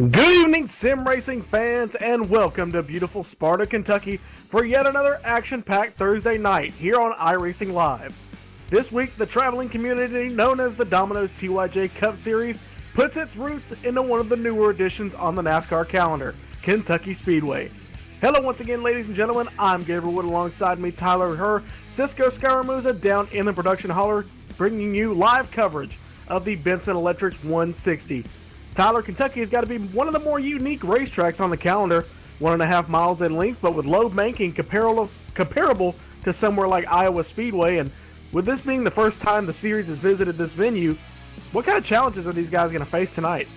Good evening, sim racing fans, and welcome to beautiful Sparta, Kentucky for yet another action-packed Thursday night here on iRacing Live. This week, the traveling community known as the Domino's TYJ Cup Series puts its roots into one of the newer additions on the NASCAR calendar, Kentucky Speedway. Hello once again, ladies and gentlemen. I'm Gabriel Wood, alongside me, Tyler Herr, Cisco Scaramuza down in the production holler, bringing you live coverage of the Benson Electric 160. Tyler, Kentucky has got to be one of the more unique racetracks on the calendar, 1.5 miles in length, but with low banking comparable to somewhere like Iowa Speedway. And with this being the first time the series has visited this venue, what kind of challenges are these guys going to face tonight?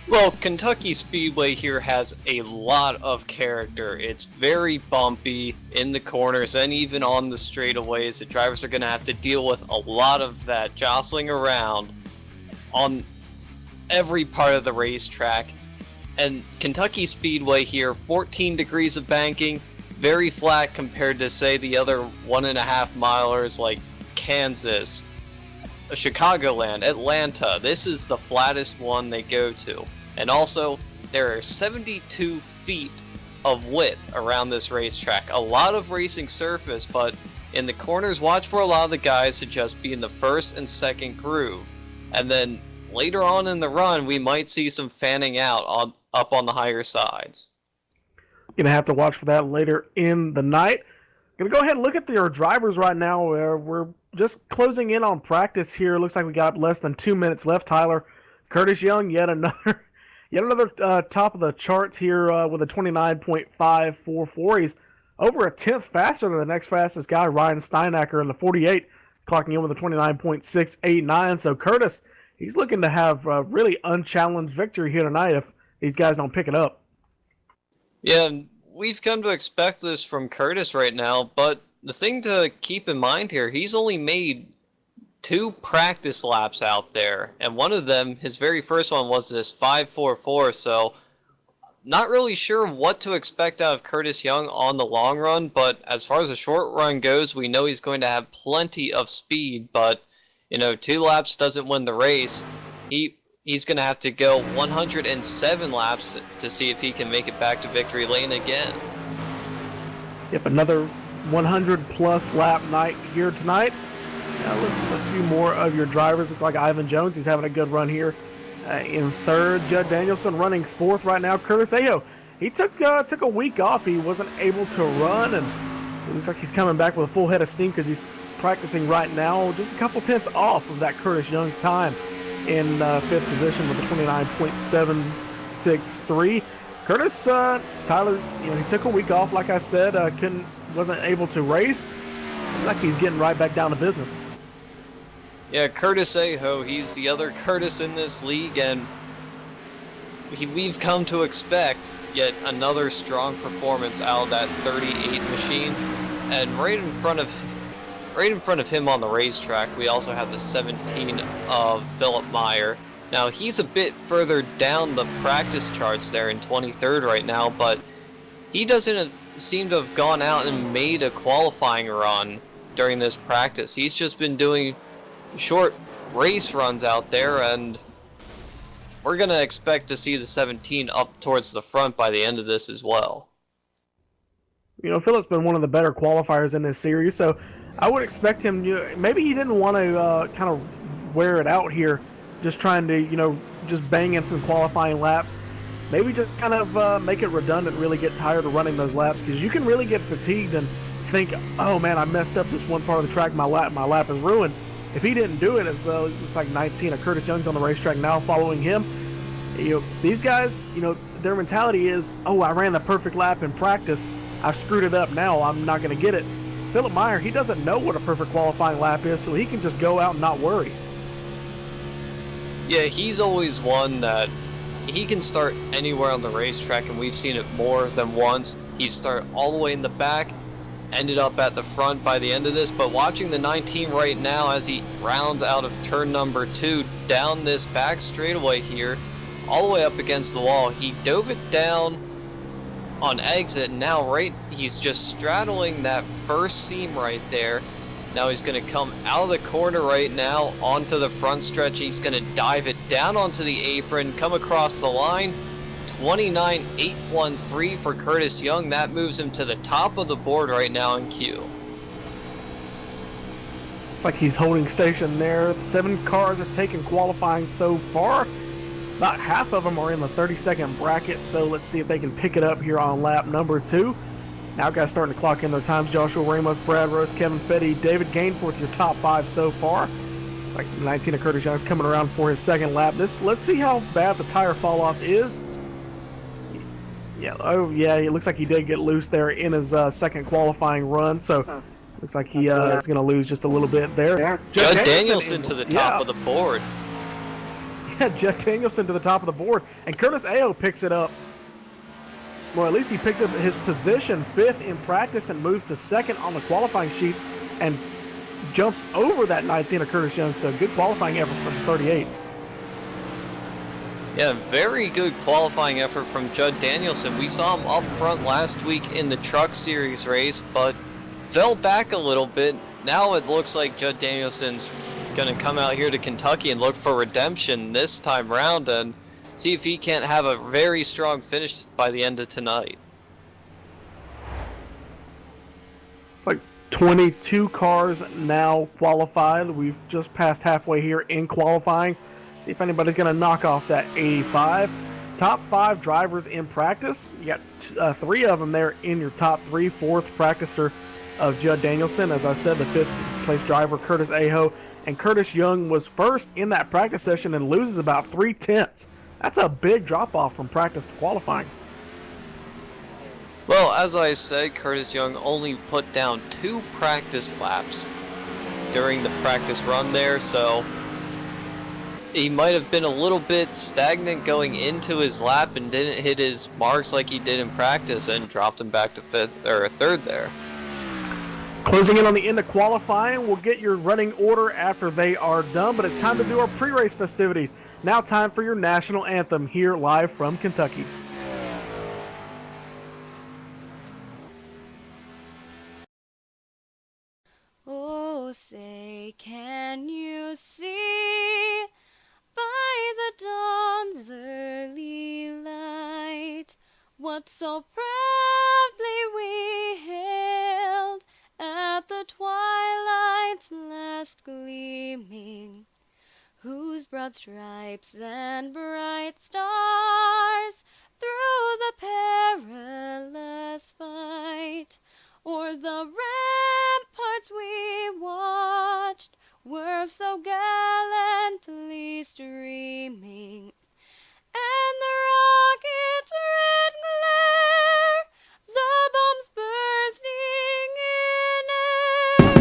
Well, Kentucky Speedway here has a lot of character. It's very bumpy in the corners and even on the straightaways. The drivers are going to have to deal with a lot of that jostling around on every part of the racetrack. And Kentucky Speedway here, 14 degrees of banking, very flat compared to, say, the other 1.5 milers like Kansas, Chicagoland, Atlanta. This is the flattest one they go to. And also, there are 72 feet of width around this racetrack. A lot of racing surface, but in the corners, watch for a lot of the guys to just be in the first and second groove. And then later on in the run, we might see some fanning out up on the higher sides. Going to have to watch for that later in the night. Going to go ahead and look at our drivers right now. We're just closing in on practice here. Looks like we got less than 2 minutes left, Tyler. Curtis Young, yet another top of the charts here with a 29.544. He's over a tenth faster than the next fastest guy, Ryan Steinacker, in the 48, clocking in with a 29.689. So Curtis, he's looking to have a really unchallenged victory here tonight if these guys don't pick it up. Yeah, we've come to expect this from Curtis right now, but the thing to keep in mind here, he's only made 2 practice laps out there, and one of them, his very first one, was this 5.44, so not really sure what to expect out of Curtis Young on the long run, but as far as the short run goes, we know he's going to have plenty of speed, but 2 laps doesn't win the race. He's going to have to go 107 laps to see if he can make it back to victory lane again. Yep, another 100-plus lap night here tonight. Look at a few more of your drivers. Looks like Ivan Jones, he's having a good run here in third. Judd Danielson running fourth right now. Curtis Ayo, he took a week off. He wasn't able to run, and it looks like he's coming back with a full head of steam because he's practicing right now, just a couple tenths off of that Curtis Young's time in fifth position with a 29.763. Curtis, Tyler, he took a week off, like I said, wasn't able to race. Looks like he's getting right back down to business. Yeah, Curtis Aho, he's the other Curtis in this league, and we've come to expect yet another strong performance out of that 38 machine. And right in front of him on the racetrack, we also have the 17 of Philip Meyer. Now, he's a bit further down the practice charts there in 23rd right now, but he doesn't seem to have gone out and made a qualifying run during this practice. He's just been doing short race runs out there, and we're going to expect to see the 17 up towards the front by the end of this as well. Philip's been one of the better qualifiers in this series, so I would expect him, maybe he didn't want to kind of wear it out here, just trying to, just bang in some qualifying laps. Maybe just kind of make it redundant, really get tired of running those laps, because you can really get fatigued and think, oh man, I messed up this one part of the track, my lap is ruined. If he didn't do it, it looks like 19 of Curtis Young's on the racetrack now following him. These guys, their mentality is, oh, I ran the perfect lap in practice, I've screwed it up now, I'm not going to get it. Philip Meyer, he doesn't know what a perfect qualifying lap is, so he can just go out and not worry. Yeah, he's always one that he can start anywhere on the racetrack, and we've seen it more than once. He'd start all the way in the back, ended up at the front by the end of this, but watching the 19 right now as he rounds out of turn number 2 down this back straightaway here, all the way up against the wall, he dove it down on exit, and now he's just straddling that first seam right there, Now he's going to come out of the corner right now onto the front stretch. He's going to dive it down onto the apron, come across the line. 29.813 for Curtis Young. That moves him to the top of the board right now in Q. Looks like he's holding station there. 7 cars have taken qualifying so far. About half of them are in the 30-second bracket, so let's see if they can pick it up here on lap number 2. Now guys starting to clock in their times. Joshua Ramos, Brad Rose, Kevin Fetty, David Gainforth, your top 5 so far. Like 19 of Curtis Young's coming around for his second lap. Let's see how bad the tire fall off is. Yeah, oh yeah, it looks like he did get loose there in his second qualifying run, so looks like he is going to lose just a little bit there. Judd Danielson to the top of the board. Yeah, Judd Danielson to the top of the board, and Curtis Ayo picks it up. Well, at least he picks up his position 5th in practice and moves to 2nd on the qualifying sheets and jumps over that 19 of Curtis Young. So good qualifying effort from 38. Yeah, very good qualifying effort from Judd Danielson. We saw him up front last week in the Truck Series race, but fell back a little bit. Now it looks like Judd Danielson's going to come out here to Kentucky and look for redemption this time round and see if he can't have a very strong finish by the end of tonight. Like 22 cars now qualified. We've just passed halfway here in qualifying. See if anybody's going to knock off that 85. Top 5 drivers in practice. You got 3 of them there in your top 3. 4th practicer of Judd Danielson. As I said, the 5th place driver, Curtis Aho. And Curtis Young was first in that practice session and loses about 3/10. That's a big drop-off from practice to qualifying. Well, as I said, Curtis Young only put down 2 practice laps during the practice run there, so he might have been a little bit stagnant going into his lap and didn't hit his marks like he did in practice and dropped him back to 5th or 3rd there. Closing in on the end of qualifying, we'll get your running order after they are done, but it's time to do our pre-race festivities. Now time for your national anthem here live from Kentucky. Oh, say, can you see by the dawn's early light what so proudly we hailed at the twilight's last gleaming, whose broad stripes and bright stars through the perilous fight o'er the ramparts we watched were so gallantly streaming, and the rocket's red glare, the bombs bursting in air,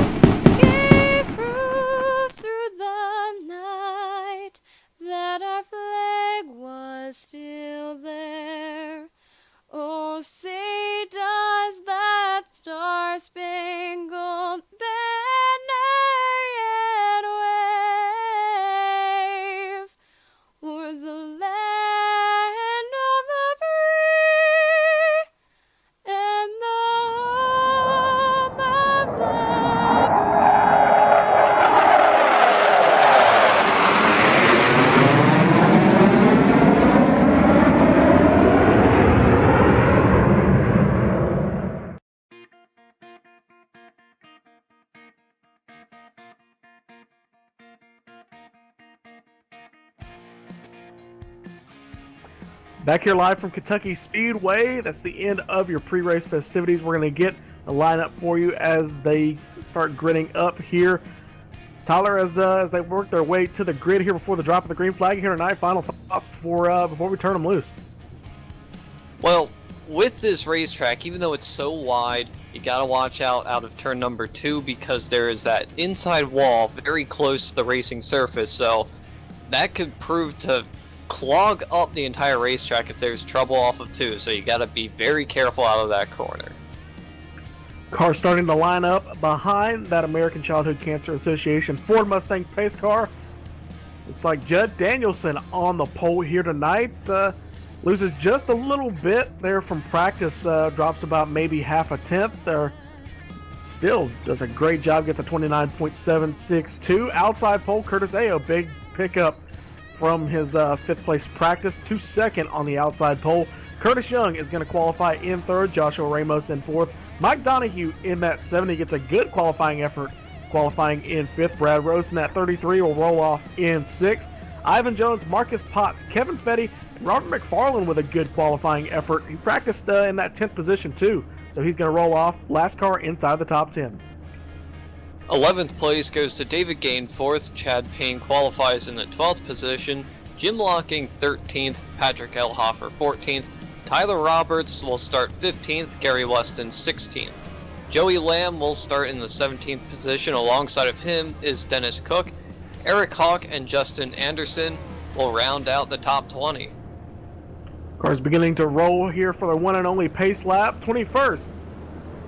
gave proof through the night that our flag was still there. Oh, say does that star-spangled banner yet wave o'er the land of the free and the home of the Back here live from Kentucky Speedway. That's the end of your pre-race festivities. We're going to get a lineup for you as they start gridding up here. Tyler, as they work their way to the grid here before the drop of the green flag here tonight, final thoughts before we turn them loose. Well, with this racetrack, even though it's so wide, you got to watch out of turn number 2 because there is that inside wall very close to the racing surface, so that could prove to clog up the entire racetrack if there's trouble off of 2, so you got to be very careful out of that corner. Car starting to line up behind that American Childhood Cancer Association Ford Mustang pace car. Looks like Judd Danielson on the pole here tonight. Loses just a little bit there from practice, drops about maybe half a tenth there. still does a great job, gets a 29.762. Outside pole, Curtis Ayo, big pickup from his fifth place practice to second on the outside pole. Curtis Young is going to qualify in third, Joshua Ramos in fourth. Mike Donahue in that 70 gets a good qualifying effort, qualifying in fifth. Brad Rose in that 33 will roll off in sixth. Ivan Jones, Marcus Potts, Kevin Fetty, and Robert McFarland with a good qualifying effort. He practiced in that 10th position too, so he's going to roll off last car inside the top 10. 11th place goes to David Gain, 4th. Chad Payne qualifies in the 12th position. Jim Locking 13th. Patrick Elhofer 14th. Tyler Roberts will start 15th. Gary Weston 16th. Joey Lamb will start in the 17th position. Alongside of him is Dennis Cook. Eric Hawk and Justin Anderson will round out the top 20. Cars beginning to roll here for the one and only pace lap. 21st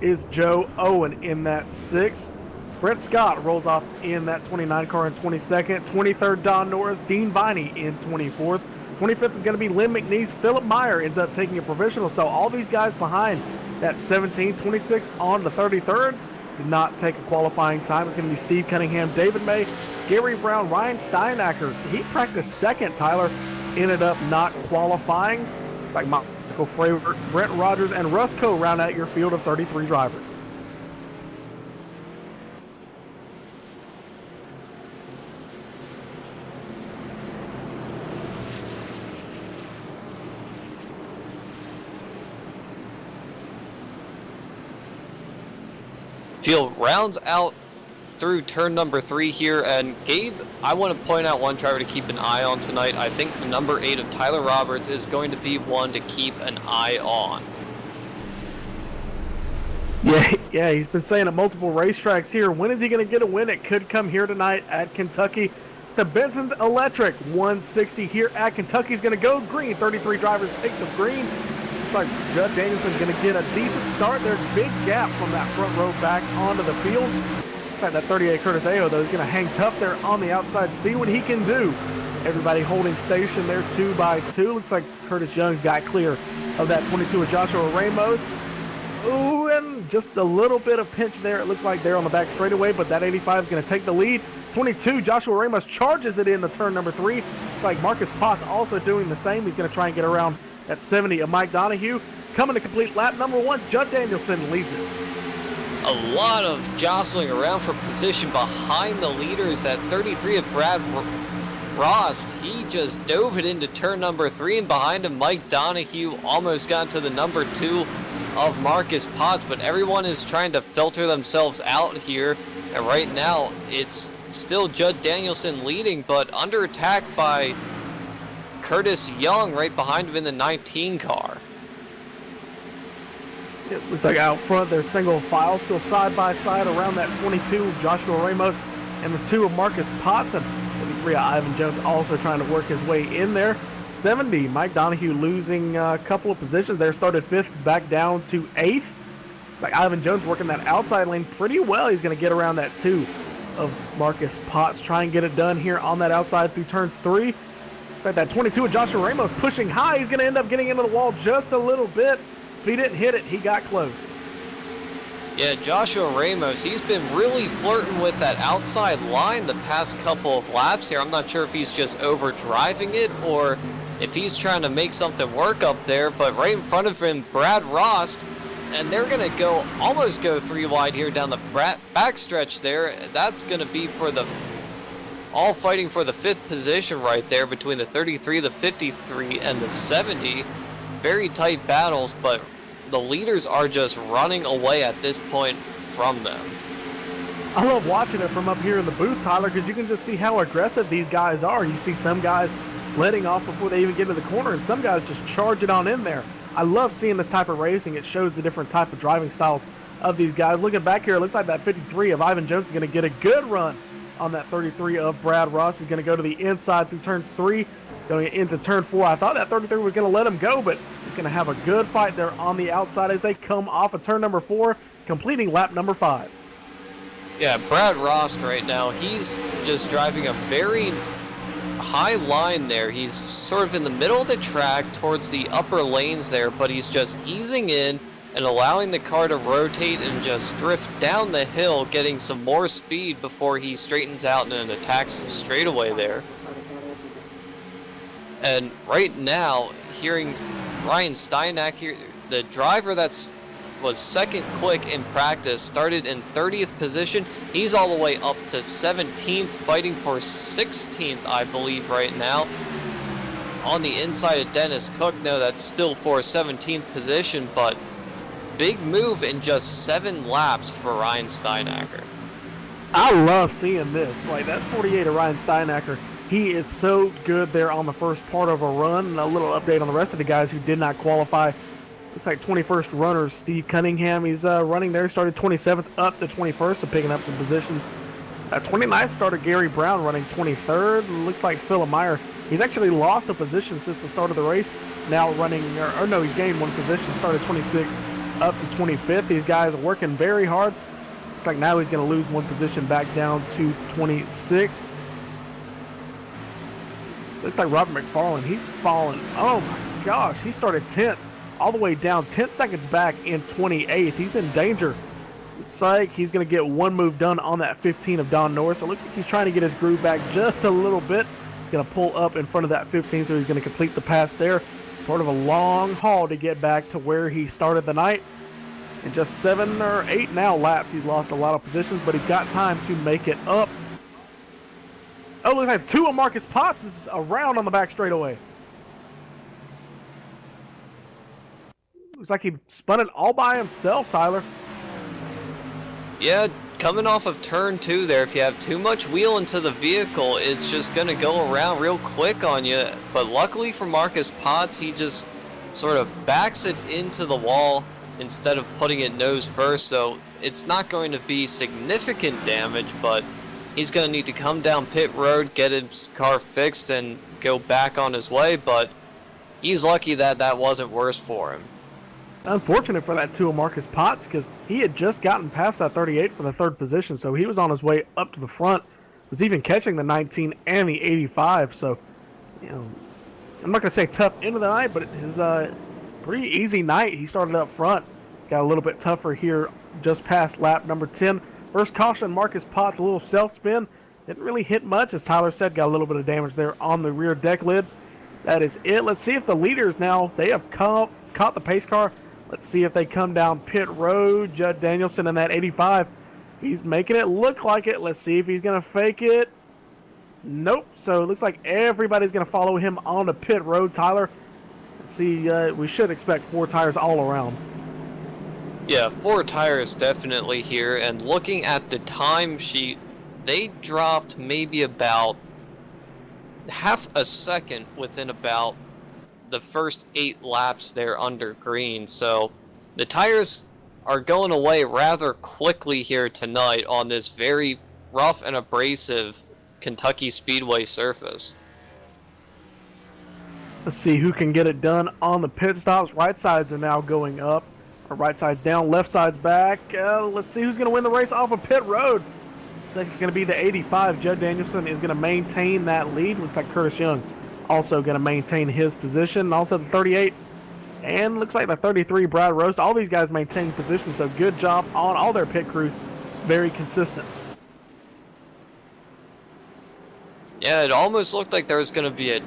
is Joe Owen in that 6th. Brett Scott rolls off in that 29 car in 22nd. 23rd, Don Norris. Dean Viney in 24th. 25th is going to be Lynn McNeese. Philip Meyer ends up taking a provisional. So all these guys behind that 17th, 26th on the 33rd did not take a qualifying time. It's going to be Steve Cunningham, David May, Gary Brown, Ryan Steinacker. He practiced second, Tyler. Ended up not qualifying. It's like Michael Fravert, Brent Rogers, and Russ Coe round out your field of 33 drivers. Field rounds out through turn number 3 here, and Gabe, I want to point out one driver to keep an eye on tonight. I think the number 8 of Tyler Roberts is going to be one to keep an eye on. Yeah, he's been saying at multiple racetracks here, when is he going to get a win? It could come here tonight at Kentucky. The Benson's Electric 160 here at Kentucky is going to go green. 33 drivers take the green. Looks like Judd Danielson's going to get a decent start there. Big gap from that front row back onto the field. Looks like that 38 Curtis Ayo, though, is going to hang tough there on the outside. See what he can do. Everybody holding station there 2 by 2. Looks like Curtis Young's got clear of that 22 of Joshua Ramos. Ooh, and just a little bit of pinch there. It looked like there on the back straightaway, but that 85 is going to take the lead. 22, Joshua Ramos charges it into turn number 3. It's like Marcus Potts also doing the same. He's going to try and get around that 70 of Mike Donahue. Coming to complete lap number 1, Judd Danielson leads it. A lot of jostling around for position behind the leaders at 33 of Brad Rost. He just dove it into turn number 3, and behind him Mike Donahue almost got to the number 2 of Marcus Potts, but everyone is trying to filter themselves out here, and right now it's still Judd Danielson leading, but under attack by Curtis Young right behind him in the 19 car. It looks like out front they're single file, still side by side around that 22 Joshua Ramos and the 2 of Marcus Potts, and 33 Ivan Jones also trying to work his way in there. 70, Mike Donahue losing a couple of positions there, started 5th, back down to 8th. It's like Ivan Jones working that outside lane pretty well. He's going to get around that 2 of Marcus Potts, try and get it done here on that outside through turns 3. It's like that 22 of Joshua Ramos pushing high. He's going to end up getting into the wall just a little bit. If he didn't hit it, he got close. Yeah, Joshua Ramos, he's been really flirting with that outside line the past couple of laps here. I'm not sure if he's just overdriving it or if he's trying to make something work up there, but right in front of him, Brad Rost, and they're going to almost go 3 wide here down the backstretch there. That's going to be for all fighting for the 5th position right there between the 33, the 53, and the 70. Very tight battles, but the leaders are just running away at this point from them. I love watching it from up here in the booth, Tyler, because you can just see how aggressive these guys are. You see some guys letting off before they even get to the corner, and some guys just charge it on in there. I love seeing this type of racing. It shows the different type of driving styles of these guys. Looking back here, it looks like that 53 of Ivan Jones is going to get a good run on that 33 of Brad Ross. He's going to go to the inside through turns 3, going into turn 4. I thought that 33 was going to let him go, but he's going to have a good fight there on the outside as they come off of turn number 4, completing lap number 5. Yeah, Brad Ross right now, he's just driving a very high line there. He's sort of in the middle of the track towards the upper lanes there, but he's just easing in, and allowing the car to rotate and just drift down the hill, getting some more speed before he straightens out and attacks the straightaway there. And right now, hearing Ryan Steinak here, the driver was second quick in practice, started in 30th position. He's all the way up to 17th, fighting for 16th, I believe, right now. On the inside of Dennis Cook, no, that's still for 17th position, but big move in just 7 laps for Ryan Steinacker. I love seeing this. Like that 48 of Ryan Steinacker, he is so good there on the first part of a run. And a little update on the rest of the guys who did not qualify. Looks like 21st runner Steve Cunningham. He's running there. Started 27th up to 21st, so picking up some positions. 29th starter Gary Brown running 23rd. Looks like Phillip Meyer. He's actually lost a position since the start of the race. Now running, or no, he gained 1 position. Started 26th up to 25th. These guys are working very hard. Looks like now he's going to lose 1 position back down to 26th. Looks like Robert McFarland, he's fallen. Oh my gosh, he started 10th, all the way down 10 seconds back in 28th. He's in danger. Looks like he's going to get 1 move done on that 15 of Don Norris. It looks like he's trying to get his groove back just a little bit. He's going to pull up in front of that 15, so he's going to complete the pass there. Part of a long haul to get back to where he started the night. In just 7 or 8 now laps, he's lost a lot of positions, but he's got time to make it up. Oh, looks like 2 of Marcus Potts is around on the back straightaway. Looks like he spun it all by himself, Tyler. Yeah, coming off of turn 2 there, if you have too much wheel into the vehicle, it's just going to go around real quick on you. But luckily for Marcus Potts, he just sort of backs it into the wall instead of putting it nose first. So it's not going to be significant damage, but he's going to need to come down pit road, get his car fixed, and go back on his way. But he's lucky that that wasn't worse for him. Unfortunate for that 2 of Marcus Potts, because he had just gotten past that 38 for the 3rd position, so he was on his way up to the front. Was even catching the 19 and the 85, so, you know, I'm not going to say tough end of the night, but his pretty easy night. He started up front. It's got a little bit tougher here just past lap number 10. First caution, Marcus Potts, a little self-spin. Didn't really hit much, as Tyler said, got a little bit of damage there on the rear deck lid. That is it. Let's see if the leaders now, they have caught the pace car. Let's see if they come down pit road. Judd Danielson in that 85. He's making it look like it. Let's see if he's going to fake it. Nope. So it looks like everybody's going to follow him on the pit road, Tyler. Let's see, we should expect 4 tires all around. Yeah, 4 tires definitely here. And looking at the time sheet, they dropped maybe about half a second within about the first 8 laps there under green. So the tires are going away rather quickly here tonight on this very rough and abrasive Kentucky Speedway surface. Let's see who can get it done on the pit stops. Right sides are now going up. Or right side's down, left side's back. Let's see who's going to win the race off of pit road. Looks like it's going to be the 85. Judd Danielson is going to maintain that lead. Looks like Curtis Young also going to maintain his position. Also the 38 and looks like the 33 Brad Roast. All these guys maintain position, so good job on all their pit crews. Very consistent. Yeah, it almost looked like there was going to be a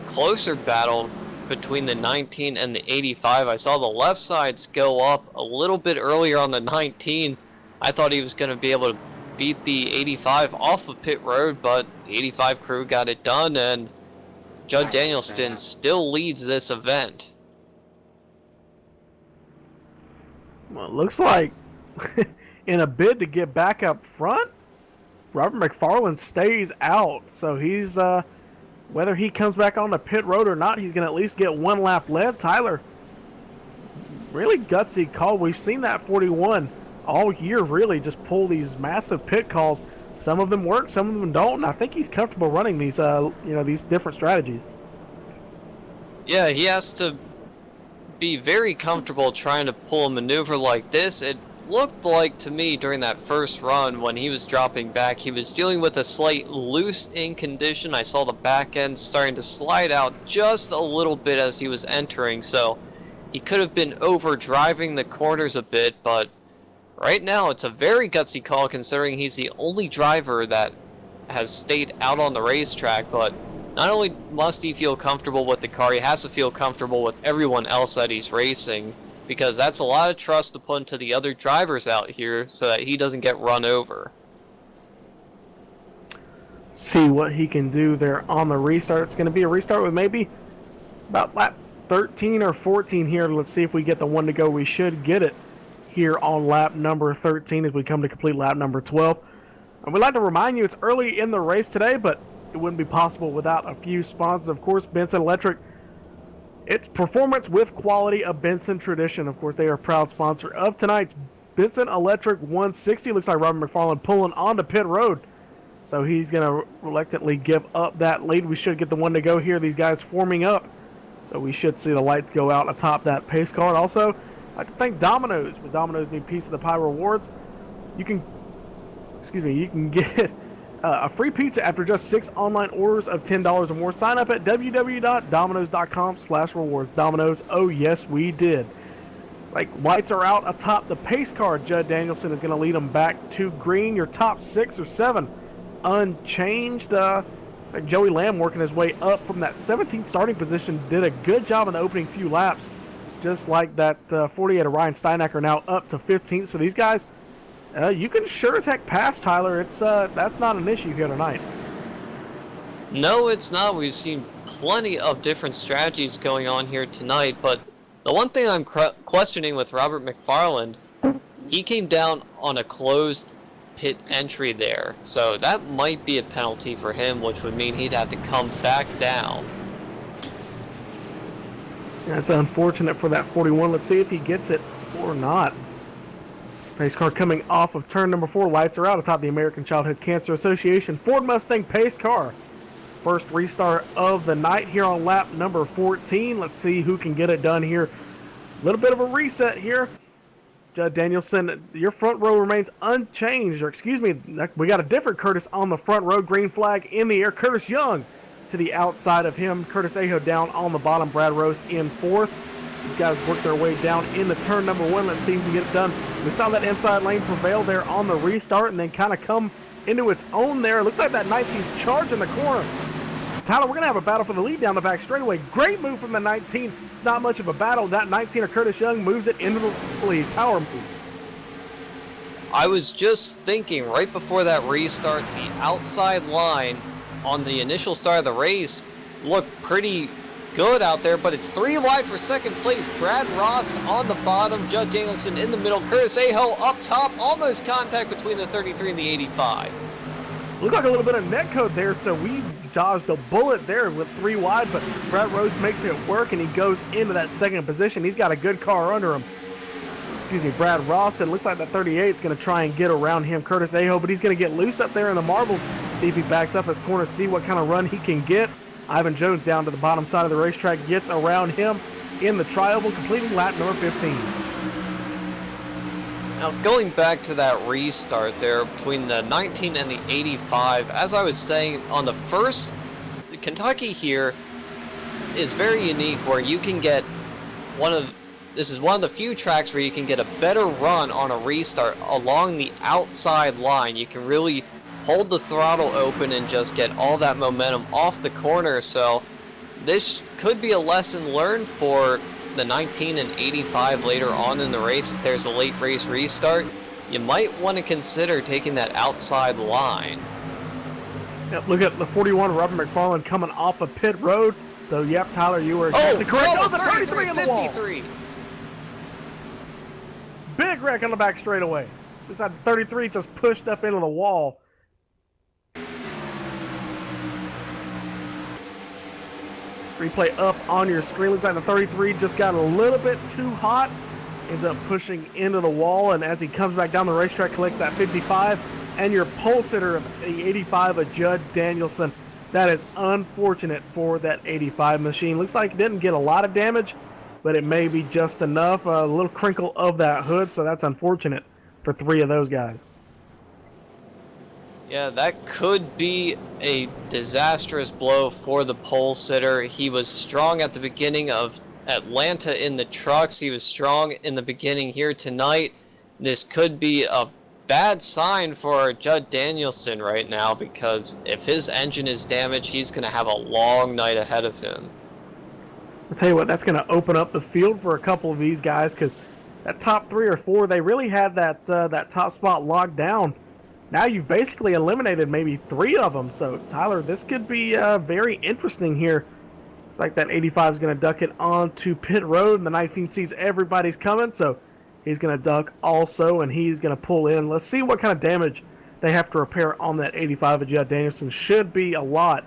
closer battle between the 19 and the 85. I saw the left sides go up a little bit earlier on the 19. I thought he was going to be able to beat the 85 off of pit road, but the 85 crew got it done, and Judd Danielson still leads this event. Well, it looks like in a bid to get back up front, Robert McFarland stays out. So he's, whether he comes back on the pit road or not, he's going to at least get 1 lap left. Tyler, really gutsy call. We've seen that 41 all year really just pull these massive pit calls. Some of them work, some of them don't, and I think he's comfortable running these, these different strategies. Yeah, he has to be very comfortable trying to pull a maneuver like this. It looked like to me during that first run when he was dropping back, he was dealing with a slight loose-in condition. I saw the back end starting to slide out just a little bit as he was entering, so he could have been over driving the corners a bit, but right now it's a very gutsy call considering he's the only driver that has stayed out on the racetrack. But not only must he feel comfortable with the car, he has to feel comfortable with everyone else that he's racing, because that's a lot of trust to put into the other drivers out here so that he doesn't get run over. See what he can do there on the restart. It's going to be a restart with maybe about lap 13 or 14 here. Let's see if we get the one to go. We should get it here on lap number 13 as we come to complete lap number 12. And we'd like to remind you it's early in the race today, but it wouldn't be possible without a few sponsors. Of course, Benson Electric. It's performance with quality, a Benson tradition. Of course, they are a proud sponsor of tonight's Benson Electric 160. Looks like Robert McFarland pulling onto pit road. So he's going to reluctantly give up that lead. We should get the one to go here. These guys forming up. So we should see the lights go out atop that pace car. And also, I'd like to thank Domino's. With Domino's new Piece of the Pie rewards, you can get a free pizza after just 6 online orders of $10 or more. Sign up at www.dominos.com/rewards. Domino's, oh yes, we did. It's like lights are out atop the pace car. Judd Danielson is going to lead them back to green. Your top 6 or 7 unchanged. It's like Joey Lamb working his way up from that 17th starting position. Did a good job in the opening few laps. Just like that 48 of Ryan Steinacker, now up to 15th. So these guys, you can sure as heck pass, Tyler. It's that's not an issue here tonight. No, it's not. We've seen plenty of different strategies going on here tonight, but the one thing I'm questioning with Robert McFarland, he came down on a closed pit entry there, so that might be a penalty for him, which would mean he'd have to come back down. That's unfortunate for that 41. Let's see if he gets it or not. Pace car coming off of turn number 4. Lights are out atop the American Childhood Cancer Association Ford Mustang pace car. First restart of the night here on lap number 14. Let's see who can get it done here. A little bit of a reset here. Judd Danielson, your front row remains unchanged. Or excuse me, we got a different Curtis on the front row. Green flag in the air. Curtis Young to the outside of him. Curtis Aho down on the bottom. Brad Rose in 4th. These guys work their way down into turn number 1. Let's see if we can get it done. We saw that inside lane prevail there on the restart and then kind of come into its own there. Looks like that 19's charging the corner. Tyler, we're going to have a battle for the lead down the back straightaway. Great move from the 19. Not much of a battle. That 19 of Curtis Young moves it into the lead. Power move. I was just thinking right before that restart, the outside line on the initial start of the race looked pretty good out there, but it's 3 wide for second place. Brad Ross on the bottom, Judd Danielson in the middle, Curtis Aho up top, almost contact between the 33 and the 85. Looked like a little bit of netcode there, so we dodged a bullet there with 3 wide, but Brad Rose makes it work, and he goes into that second position. He's got a good car under him. Excuse me, Brad Roston. Looks like that 38 is going to try and get around him, Curtis Aho, but he's going to get loose up there in the marbles. See if he backs up his corner, see what kind of run he can get. Ivan Jones down to the bottom side of the racetrack, gets around him in the tri-oval, completing lap number 15. Now, going back to that restart there between the 19 and the 85, as I was saying, on the first, Kentucky here is very unique where you can get this is one of the few tracks where you can get a better run on a restart along the outside line. You can really hold the throttle open and just get all that momentum off the corner. So this could be a lesson learned for the 19 and 85 later on in the race. If there's a late race restart, you might want to consider taking that outside line. Yep, look at the 41, Robert McFarland coming off of pit road. So, yep, Tyler, you were exactly correct. Oh, the 33 in the wall. Big wreck on the back straightaway. Looks like the 33 just pushed up into the wall. Replay up on your screen. Looks like the 33 just got a little bit too hot. Ends up pushing into the wall, and as he comes back down the racetrack, collects that 55. And your pole sitter of the 85 of Judd Danielson. That is unfortunate for that 85 machine. Looks like it didn't get a lot of damage, but it may be just enough. A little crinkle of that hood, so that's unfortunate for 3 of those guys. Yeah, that could be a disastrous blow for the pole sitter. He was strong at the beginning of Atlanta in the trucks. He was strong in the beginning here tonight. This could be a bad sign for Judd Danielson right now, because if his engine is damaged, he's going to have a long night ahead of him. I'll tell you what, that's going to open up the field for a couple of these guys, because that top 3 or 4, they really had that top spot locked down. Now you've basically eliminated maybe 3 of them. So, Tyler, this could be very interesting here. It's like that 85 is going to duck it onto pit road, and the 19 sees everybody's coming, so he's going to duck also, and he's going to pull in. Let's see what kind of damage they have to repair on that 85 of Judd Danielson. Should be a lot.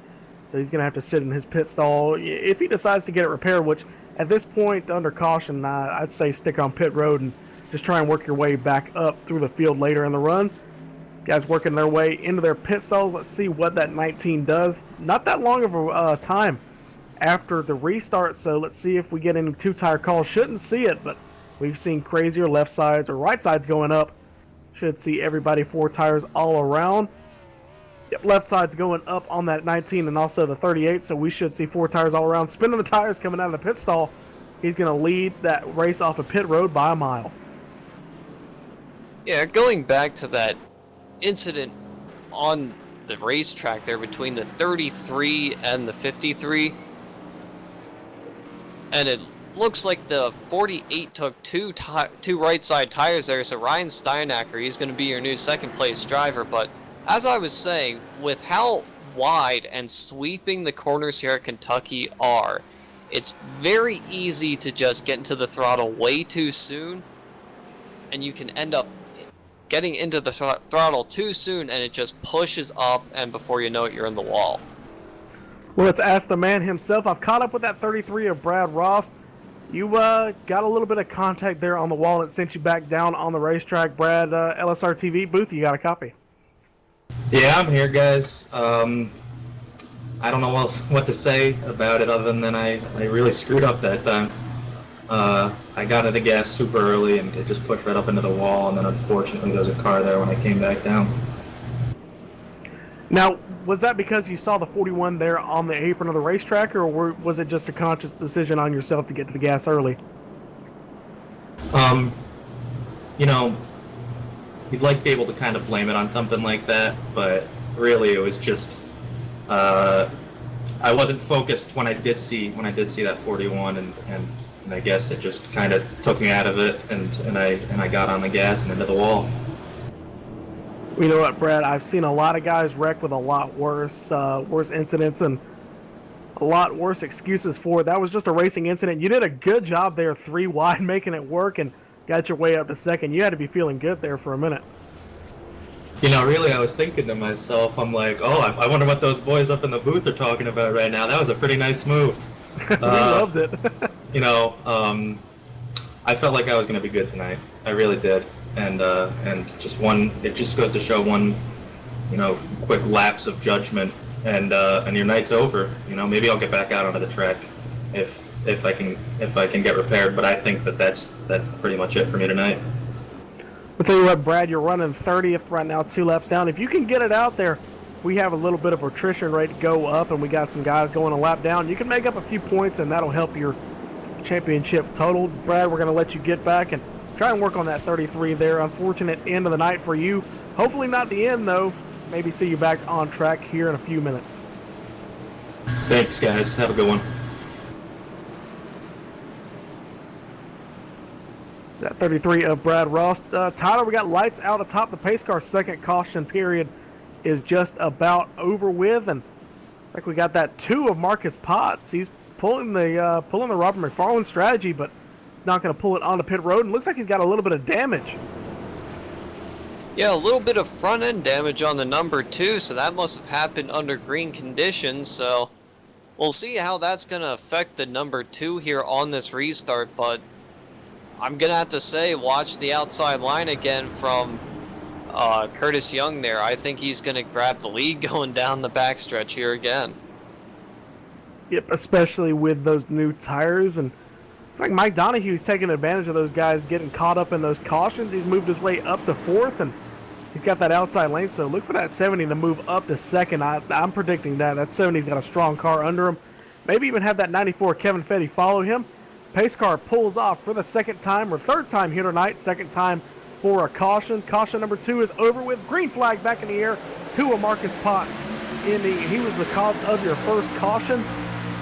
So he's going to have to sit in his pit stall if he decides to get it repaired, which at this point, under caution, I'd say stick on pit road and just try and work your way back up through the field later in the run. Guys working their way into their pit stalls. Let's see what that 19 does. Not that long of a time after the restart, so let's see if we get any 2-tire calls. Shouldn't see it, but we've seen crazier left sides or right sides going up. Should see everybody 4 tires all around. Yep, left side's going up on that 19 and also the 38, so we should see 4 tires all around. Spinning the tires coming out of the pit stall. He's going to lead that race off of pit road by a mile. Yeah, going back to that incident on the racetrack there between the 33 and the 53, and it looks like the 48 took two right side tires there, so Ryan Steinacker, he's going to be your new second place driver. But as I was saying, with how wide and sweeping the corners here at Kentucky are, it's very easy to just get into the throttle way too soon, and you can end up getting into the throttle too soon, and it just pushes up, and before you know it, you're in the wall. Well, let's ask the man himself. I've caught up with that 33 of Brad Ross. You got a little bit of contact there on the wall and it sent you back down on the racetrack. Brad, LSRTV booth, you got a copy? Yeah, I'm here, guys. I don't know what to say about it other than I really screwed up that time. I got into gas super early and it just pushed right up into the wall, and then unfortunately there was a car there when I came back down. Now, was that because you saw the 41 there on the apron of the racetrack, or was it just a conscious decision on yourself to get to the gas early? You know, you'd like to be able to kind of blame it on something like that, but really it was just I wasn't focused when I did see that 41, and I guess it just kind of took me out of it, and I got on the gas and into the wall. You know what, Brad? I've seen a lot of guys wreck with a lot worse incidents and a lot worse excuses for it. That was just a racing incident. You did a good job there, 3 wide, making it work, and got your way up to second. You had to be feeling good there for a minute. You know, really, I was thinking to myself, I'm like, oh, I wonder what those boys up in the booth are talking about right now. That was a pretty nice move. We loved it. You know, I felt like I was going to be good tonight. I really did. And it just goes to show one, you know, quick lapse of judgment, and your night's over. You know, maybe I'll get back out onto the track if I can get repaired. But I think that's pretty much it for me tonight. I'll tell you what, Brad, you're running 30th right now, 2 laps down. If you can get it out there, we have a little bit of attrition rate to go up, and we got some guys going a lap down. You can make up a few points, and that'll help your championship total. Brad, we're going to let you get back and try and work on that 33 there. Unfortunate end of the night for you. Hopefully not the end, though. Maybe see you back on track here in a few minutes. Thanks, guys. Have a good one. That 33 of Brad Ross. Tyler, we got lights out atop the pace car. Second caution period is just about over with, and it's like we got that 2 of Marcus Potts. He's pulling the Robert McFarland strategy, but it's not going to pull it onto pit road, and looks like he's got a little bit of damage. Yeah, a little bit of front end damage on the number 2, so that must have happened under green conditions. So we'll see how that's going to affect the number 2 here on this restart, but I'm going to have to say, watch the outside line again from Curtis Young there. I think he's going to grab the lead going down the backstretch here again. Yep, especially with those new tires, and it's like Mike Donahue's taking advantage of those guys getting caught up in those cautions. He's moved his way up to 4th, and he's got that outside lane, so look for that 70 to move up to 2nd. I'm predicting that. That 70's got a strong car under him. Maybe even have that 94 Kevin Fetty follow him. pace car pulls off for the second time or third time here tonight. Second time for a caution. Caution number 2 is over with. Green flag back in the air to Marcus Potts. He was the cause of your first caution.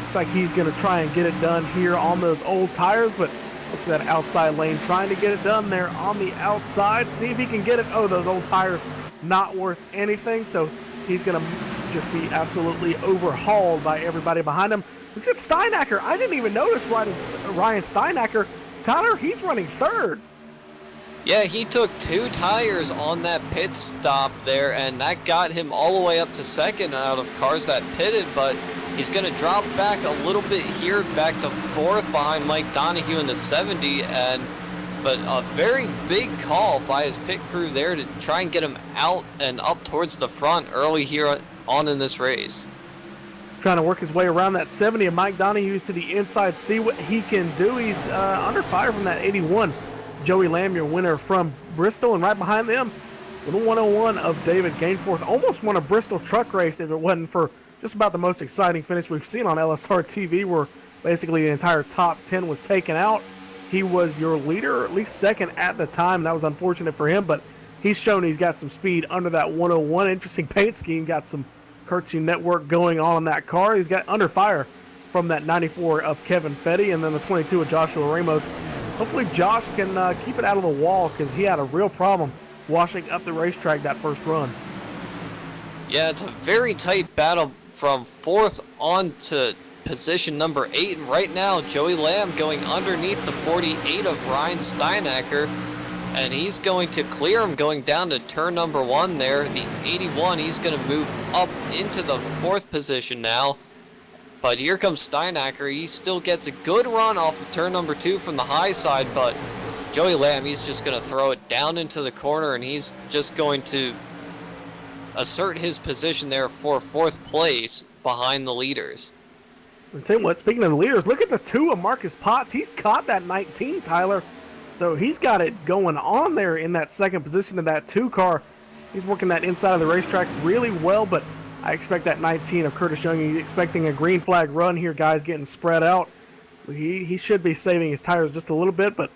Looks like he's going to try and get it done here on those old tires, but looks at that outside lane trying to get it done there on the outside. See if he can get it. Oh, those old tires not worth anything, so he's going to just be absolutely overhauled by everybody behind him. Looks at Steinacker. I didn't even notice Ryan Steinacker. Tyler, he's running third. Yeah, he took 2 tires on that pit stop there, and that got him all the way up to second out of cars that pitted, but he's going to drop back a little bit here, back to 4th behind Mike Donahue in the 70, but a very big call by his pit crew there to try and get him out and up towards the front early here on in this race. Trying to work his way around that 70, and Mike Donahue's to the inside, see what he can do. He's under fire from that 81. Joey Lamb, your winner from Bristol, and right behind them, little 101 of David Gainforth. Almost won a Bristol truck race if it wasn't for just about the most exciting finish we've seen on LSRTV, where basically the entire top 10 was taken out. He was your leader, or at least second at the time. That was unfortunate for him, but he's shown he's got some speed under that 101. Interesting paint scheme, got some Cartoon Network going on in that car. He's got under fire from that 94 of Kevin Fetty, and then the 22 of Joshua Ramos. Hopefully Josh can keep it out of the wall, because he had a real problem washing up the racetrack that first run. Yeah, it's a very tight battle from 4th on to position number 8, and right now Joey Lamb going underneath the 48 of Ryan Steinacker, and he's going to clear him going down to turn number 1 there. The 81, he's going to move up into the 4th position now. But here comes Steinacker. He still gets a good run off of turn number 2 from the high side, but Joey Lamb, he's just going to throw it down into the corner, and he's just going to assert his position there for 4th place behind the leaders. I'll tell you what, speaking of the leaders, look at the 2 of Marcus Potts. He's caught that 19, Tyler. So he's got it going on there in that second position of that 2 car. He's working that inside of the racetrack really well, but I expect that 19 of Curtis Young. He's expecting a green flag run here, guys, getting spread out. He should be saving his tires just a little bit, but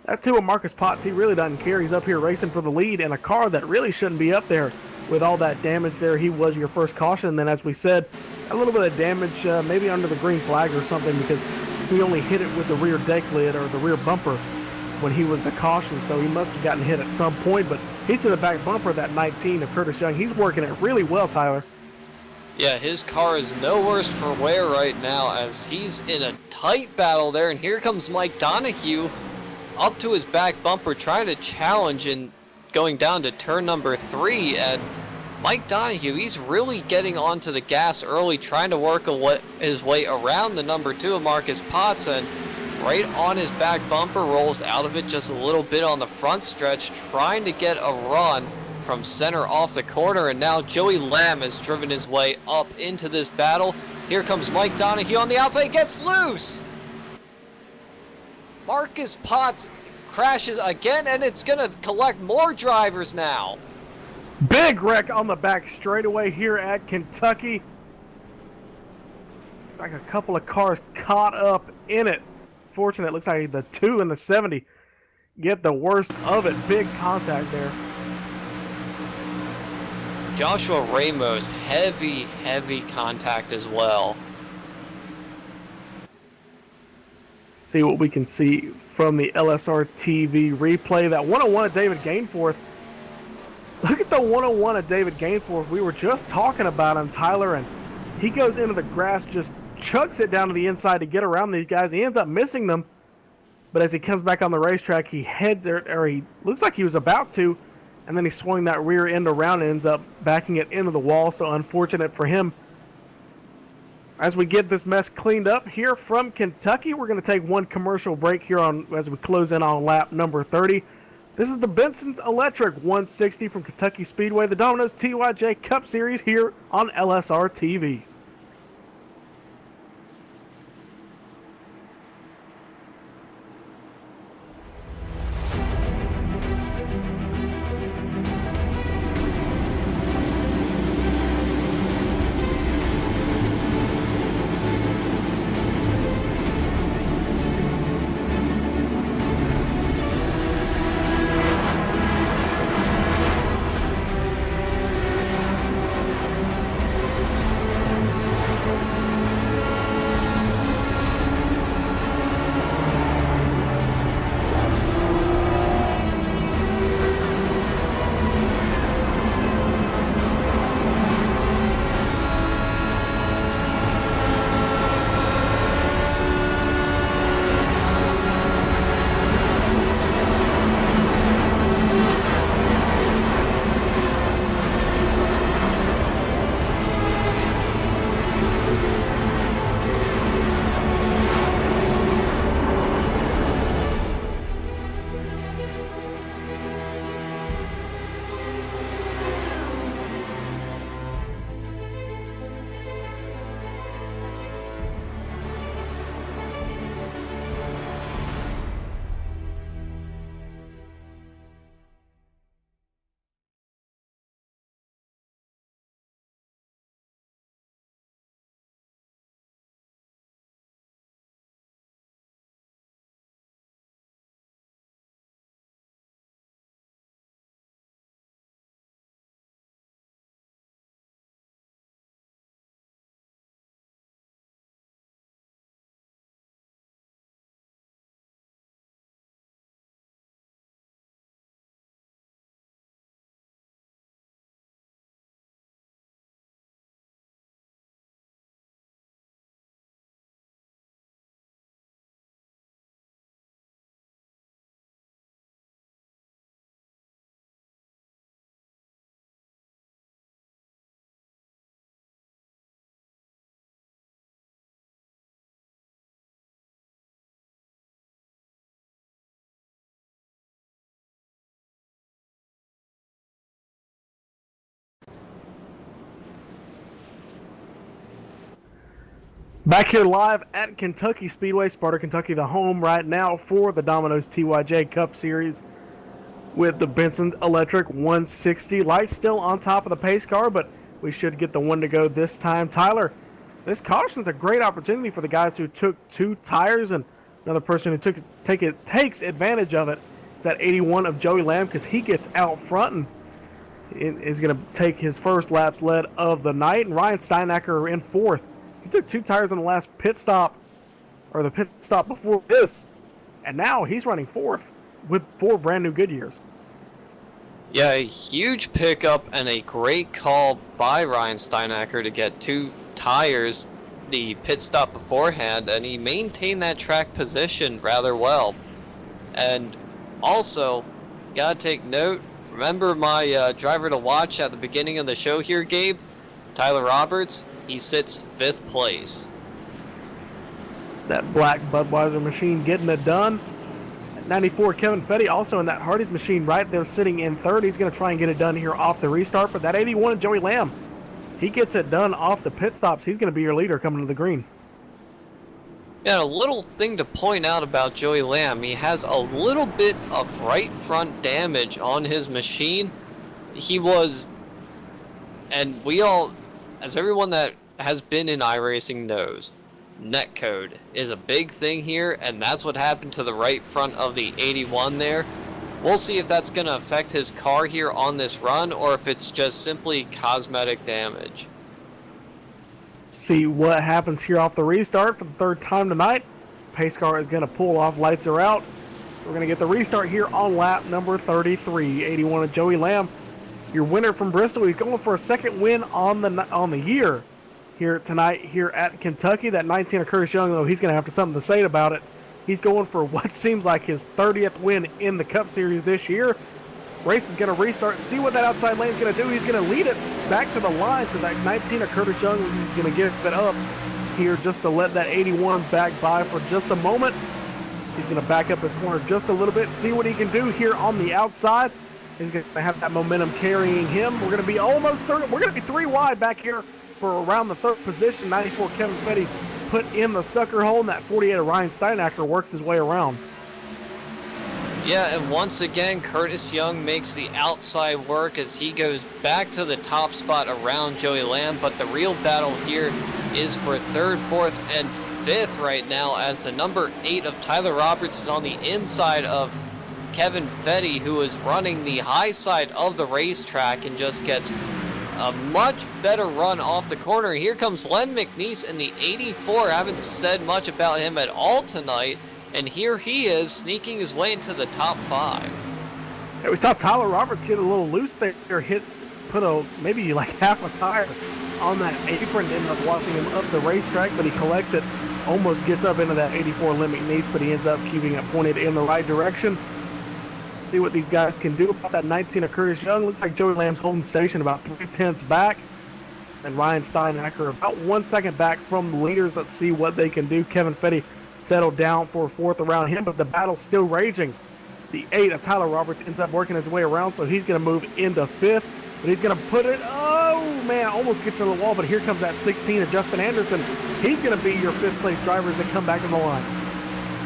that 2 of Marcus Potts, he really doesn't care. He's up here racing for the lead in a car that really shouldn't be up there with all that damage there. He was your first caution. And then, as we said, a little bit of damage maybe under the green flag or something, because he only hit it with the rear deck lid or the rear bumper when he was the caution, so he must have gotten hit at some point. But he's to the back bumper of that 19 of Curtis Young. He's working it really well, Tyler. Yeah, his car is no worse for wear right now, as he's in a tight battle there, and here comes Mike Donahue up to his back bumper trying to challenge and going down to turn number 3, and Mike Donahue, he's really getting onto the gas early, trying to work his way around the number 2 of Marcus Potts, and right on his back bumper, rolls out of it just a little bit on the front stretch, trying to get a run from center off the corner, and now Joey Lamb has driven his way up into this battle. Here comes Mike Donahue on the outside, gets loose! Marcus Potts crashes again, and it's going to collect more drivers now. Big wreck on the back straightaway here at Kentucky. Looks like a couple of cars caught up in it. Fortunate, it looks like the 2 and the 70 get the worst of it. Big contact there. Joshua Ramos, heavy contact as well. See what we can see from the LSRTV replay. That 101 of David Gainforth. Look at the 101 of David Gainforth. We were just talking about him, Tyler, and he goes into the grass, just chucks it down to the inside to get around these guys. He ends up missing them, but as he comes back on the racetrack, he heads there, or he looks like he was about to, and then he swung that rear end around and ends up backing it into the wall, so unfortunate for him. As we get this mess cleaned up here from Kentucky, we're going to take one commercial break here as we close in on lap number 30. This is the Benson's Electric 160 from Kentucky Speedway, the Domino's TYJ Cup Series here on LSRTV. Back here live at Kentucky Speedway, Sparta, Kentucky, the home right now for the Domino's TYJ Cup Series with the Benson's Electric 160. Lights still on top of the pace car, but we should get the one to go this time. Tyler, this caution's a great opportunity for the guys who took 2 tires, and another person who takes advantage of it is that 81 of Joey Lamb, because he gets out front and is going to take his first laps led of the night. And Ryan Steinacker in 4th. He took 2 tires in the last pit stop, or the pit stop before this, and now he's running 4th with 4 brand new Goodyears. Yeah, a huge pickup and a great call by Ryan Steinacker to get 2 tires the pit stop beforehand, and he maintained that track position rather well. And also, gotta take note, remember my driver to watch at the beginning of the show here, Gabe? Tyler Roberts? He sits 5th place. That black Budweiser machine getting it done. At 94, Kevin Fetty also in that Hardy's machine right there sitting in 3rd. He's going to try and get it done here off the restart. But that 81 Joey Lamb, he gets it done off the pit stops. He's going to be your leader coming to the green. Yeah, a little thing to point out about Joey Lamb, he has a little bit of right front damage on his machine. He was, and we all, as everyone that has been in iRacing knows, netcode is a big thing here, and that's what happened to the right front of the 81 there. We'll see if that's going to affect his car here on this run, or if it's just simply cosmetic damage. See what happens here off the restart for the 3rd time tonight. Pace car is going to pull off, lights are out. So we're going to get the restart here on lap number 33. 81 of Joey Lamb, your winner from Bristol. He's going for a 2nd win on the year here tonight here at Kentucky. That 19 of Curtis Young, though, he's going to have something to say about it. He's going for what seems like his 30th win in the Cup Series this year. Race is going to restart. See what that outside lane is going to do. He's going to lead it back to the line. So that 19 of Curtis Young is going to give it up here just to let that 81 back by for just a moment. He's going to back up his corner just a little bit, see what he can do here on the outside. He's going to have that momentum carrying him. We're going to be almost 30. We're going to be 3 wide back here for around the 3rd position. 94 Kevin Fetty put in the sucker hole, and that 48 of Ryan Steinacker works his way around. Yeah, and once again, Curtis Young makes the outside work as he goes back to the top spot around Joey Lamb, but the real battle here is for 3rd, 4th, and 5th right now, as the number 8 of Tyler Roberts is on the inside of Kevin Fetty, who is running the high side of the racetrack and just gets a much better run off the corner. Here comes Len McNeese in the 84. I haven't said much about him at all tonight, and here he is sneaking his way into the top 5. Yeah, we saw Tyler Roberts get a little loose there, put maybe like half a tire on that apron, ended up washing him up the racetrack, but he collects it, almost gets up into that 84 Len McNeese, but he ends up keeping it pointed in the right direction. See what these guys can do about that 19 of Curtis Young. Looks like Joey Lamb's holding station about 3/10 back, and Ryan Steinacker about 1 second back from the leaders. Let's see what they can do. Kevin Fetty settled down for 4th around him, but the battle's still raging. The 8 of Tyler Roberts ends up working his way around, so he's going to move into 5th, but he's going to put it, oh man, almost gets to the wall, but here comes that 16 of Justin Anderson. He's going to be your 5th place driver as they come back in the line.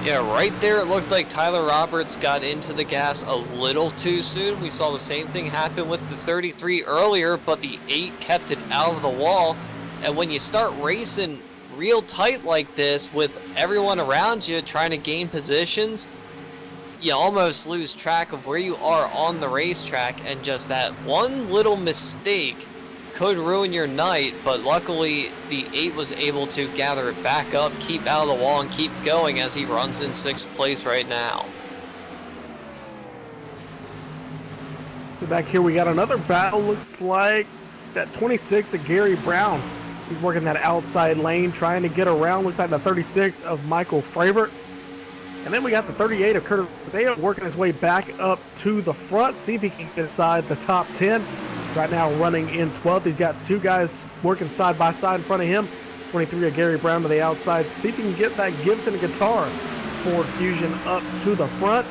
Yeah, right there it looked like Tyler Roberts got into the gas a little too soon. We saw the same thing happen with the 33 earlier, but the 8 kept it out of the wall. And when you start racing real tight like this with everyone around you trying to gain positions, you almost lose track of where you are on the racetrack, and just that one little mistake could ruin your night. But luckily the 8 was able to gather it back up, keep out of the wall, and keep going as he runs in 6th place right now. Back here we got another battle. Looks like that 26 of Gary Brown. He's working that outside lane, trying to get around. Looks like the 36 of Michael Fravert. And then we got the 38 of Curtis Ayo working his way back up to the front. See if he can get inside the top 10. Right now running in 12th. He's got 2 guys working side by side in front of him. 23 of Gary Brown to the outside. See if he can get that Gibson guitar Ford Fusion up to the front.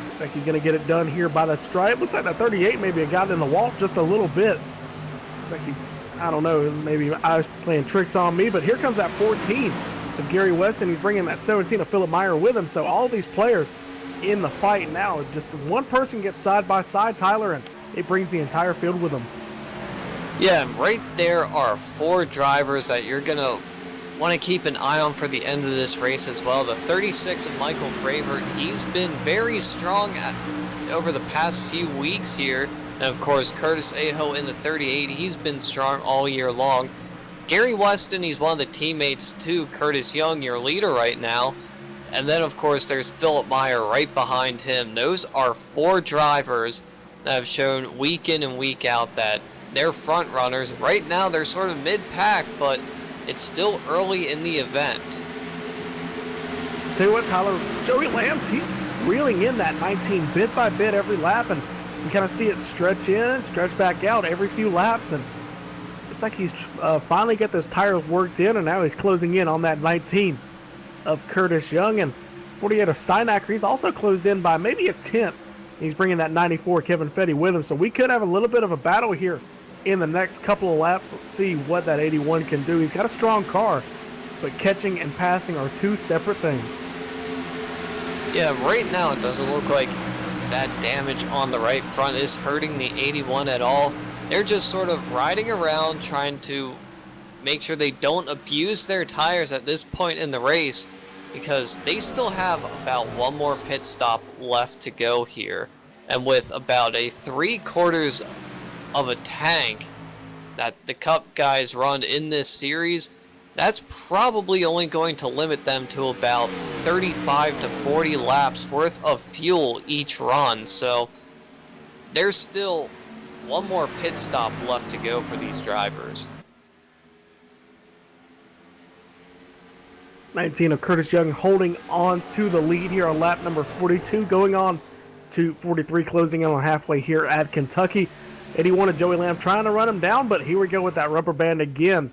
Looks like he's going to get it done here by the stripe. Looks like that 38 maybe got in the wall just a little bit. Looks like he, I don't know, maybe I was playing tricks on me, but here comes that 14 of Gary Weston. He's bringing that 17 of Philip Meyer with him. So all these players in the fight now, just one person gets side by side, Tyler, and it brings the entire field with them. Yeah, and right there are 4 drivers that you're going to want to keep an eye on for the end of this race as well. The 36 of Michael Fravert, he's been very strong over the past few weeks here. And of course, Curtis Aho in the 38, he's been strong all year long. Gary Weston, he's one of the teammates to Curtis Young, your leader right now. And then, of course, there's Philip Meyer right behind him. Those are 4 drivers that have shown week in and week out that they're front runners. Right now, they're sort of mid-pack, but it's still early in the event. Tell you what, Tyler, Joey Lambs, he's reeling in that 19 bit by bit every lap, and you kind of see it stretch in, stretch back out every few laps, and looks like he's finally got those tires worked in, and now he's closing in on that 19 of Curtis Young, and 48 of Steinacker. He's also closed in by maybe a tenth. He's bringing that 94 Kevin Fetty with him, so we could have a little bit of a battle here in the next couple of laps. Let's see what that 81 can do. He's got a strong car, but catching and passing are 2 separate things. Yeah, right now it doesn't look like that damage on the right front is hurting the 81 at all. They're just sort of riding around trying to make sure they don't abuse their tires at this point in the race, because they still have about 1 more pit stop left to go here. And with about a 3/4 of a tank that the Cup guys run in this series, that's probably only going to limit them to about 35 to 40 laps worth of fuel each run. So there's still 1 more pit stop left to go for these drivers. 19 of Curtis Young holding on to the lead here on lap number 42, going on to 43, closing in on halfway here at Kentucky. 81 of Joey Lamb trying to run him down, but here we go with that rubber band again.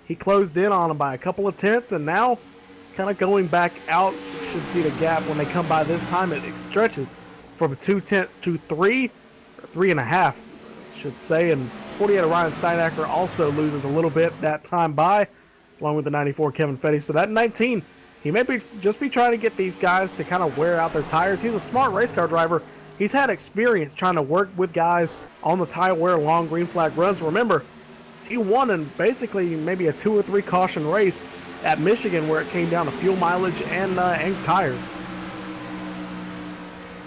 He closed in on him by a couple of tenths, and now it's kind of going back out. You should see the gap when they come by this time. It stretches from 2 tenths to 3, or 3.5, I should say. And 48 of Ryan Steinacker also loses a little bit that time by, along with the 94 Kevin Fetty. So that 19, he may just be trying to get these guys to kind of wear out their tires. He's a smart race car driver. He's had experience trying to work with guys on the tire wear long green flag runs. Remember, he won in basically maybe a 2 or 3 caution race at Michigan, where it came down to fuel mileage and tires.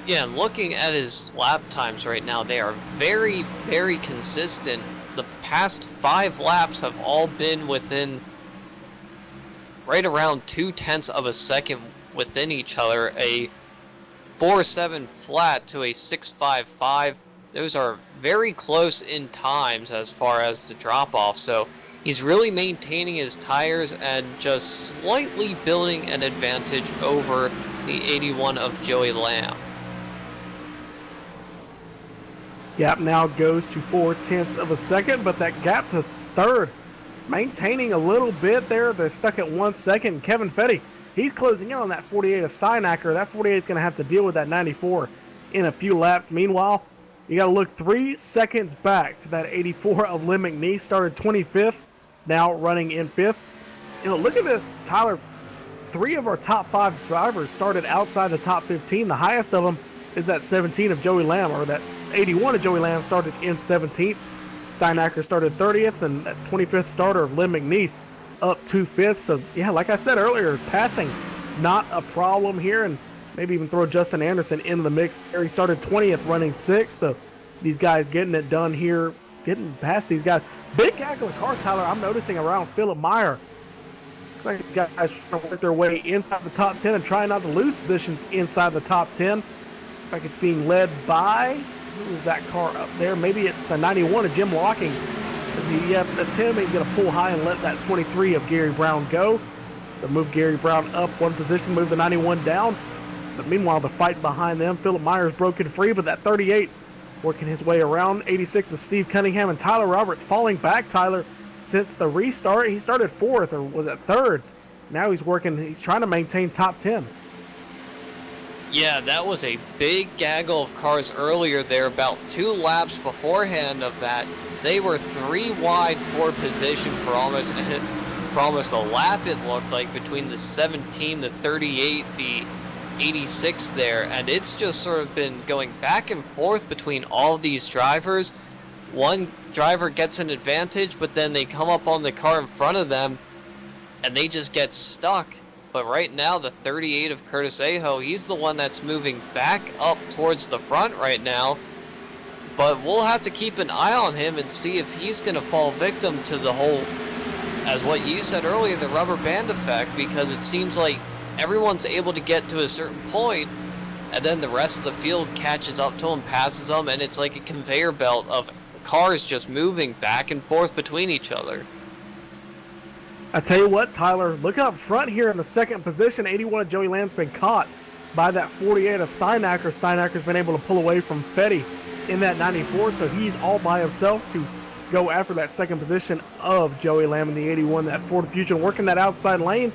Yeah, looking at his lap times right now, they are very, very consistent. The past 5 laps have all been within right around 0.2 of a second within each other. A 4.7 flat to a 6.55. Those are very close in times as far as the drop-off. So he's really maintaining his tires and just slightly building an advantage over the 81 of Joey Lamb. Gap now goes to 0.4 of a second, but that gap to third, maintaining a little bit there. They're stuck at 1 second. Kevin Fetty, he's closing in on that 48 of Steinacker. That 48 is going to have to deal with that 94 in a few laps. Meanwhile, you got to look 3 seconds back to that 84 of Lynn McNeese. Started 25th, now running in 5th. You know, look at this, Tyler. 3 of our top 5 drivers started outside the top 15. The highest of them is that 17 of Joey Lamb, or that 81 of Joey Lamb started in 17th. Steinacker started 30th, and that 25th starter of Lynn McNeese up 2/5. So, yeah, like I said earlier, passing not a problem here, and maybe even throw Justin Anderson into the mix there. He started 20th, running 6th. These guys getting it done here, getting past these guys. Big gaggle of cars, Tyler, I'm noticing around Philip Meyer. Looks like these guys trying to work their way inside the top 10 and trying not to lose positions inside the top 10. Looks like it's being led by, who is that car up there? Maybe it's the 91 of Jim Locking. That's him. He's going to pull high and let that 23 of Gary Brown go. So move Gary Brown up 1 position, move the 91 down. But meanwhile, the fight behind them, Philip Meyer's broken free, but that 38 working his way around. 86 of Steve Cunningham, and Tyler Roberts falling back, Tyler, since the restart. He started 4th, or was it 3rd? Now he's trying to maintain top 10. Yeah, that was a big gaggle of cars earlier there, about 2 laps beforehand of that. They were 3 wide for position for almost for almost a lap, it looked like, between the 17, the 38, the 86 there, and it's just sort of been going back and forth between all of these drivers. One driver gets an advantage, but then they come up on the car in front of them and they just get stuck. But right now, the 38 of Curtis Aho, he's the one that's moving back up towards the front right now. But we'll have to keep an eye on him and see if he's going to fall victim to the whole, as what you said earlier, the rubber band effect, because it seems like everyone's able to get to a certain point, and then the rest of the field catches up to him, passes them, and it's like a conveyor belt of cars just moving back and forth between each other. I tell you what, Tyler, look up front here in the second position. 81 of Joey Lamb's been caught by that 48 of Steinacker. Steinacker's been able to pull away from Fetty in that 94, so he's all by himself to go after that second position of Joey Lamb in the 81. That Ford Fusion working that outside lane.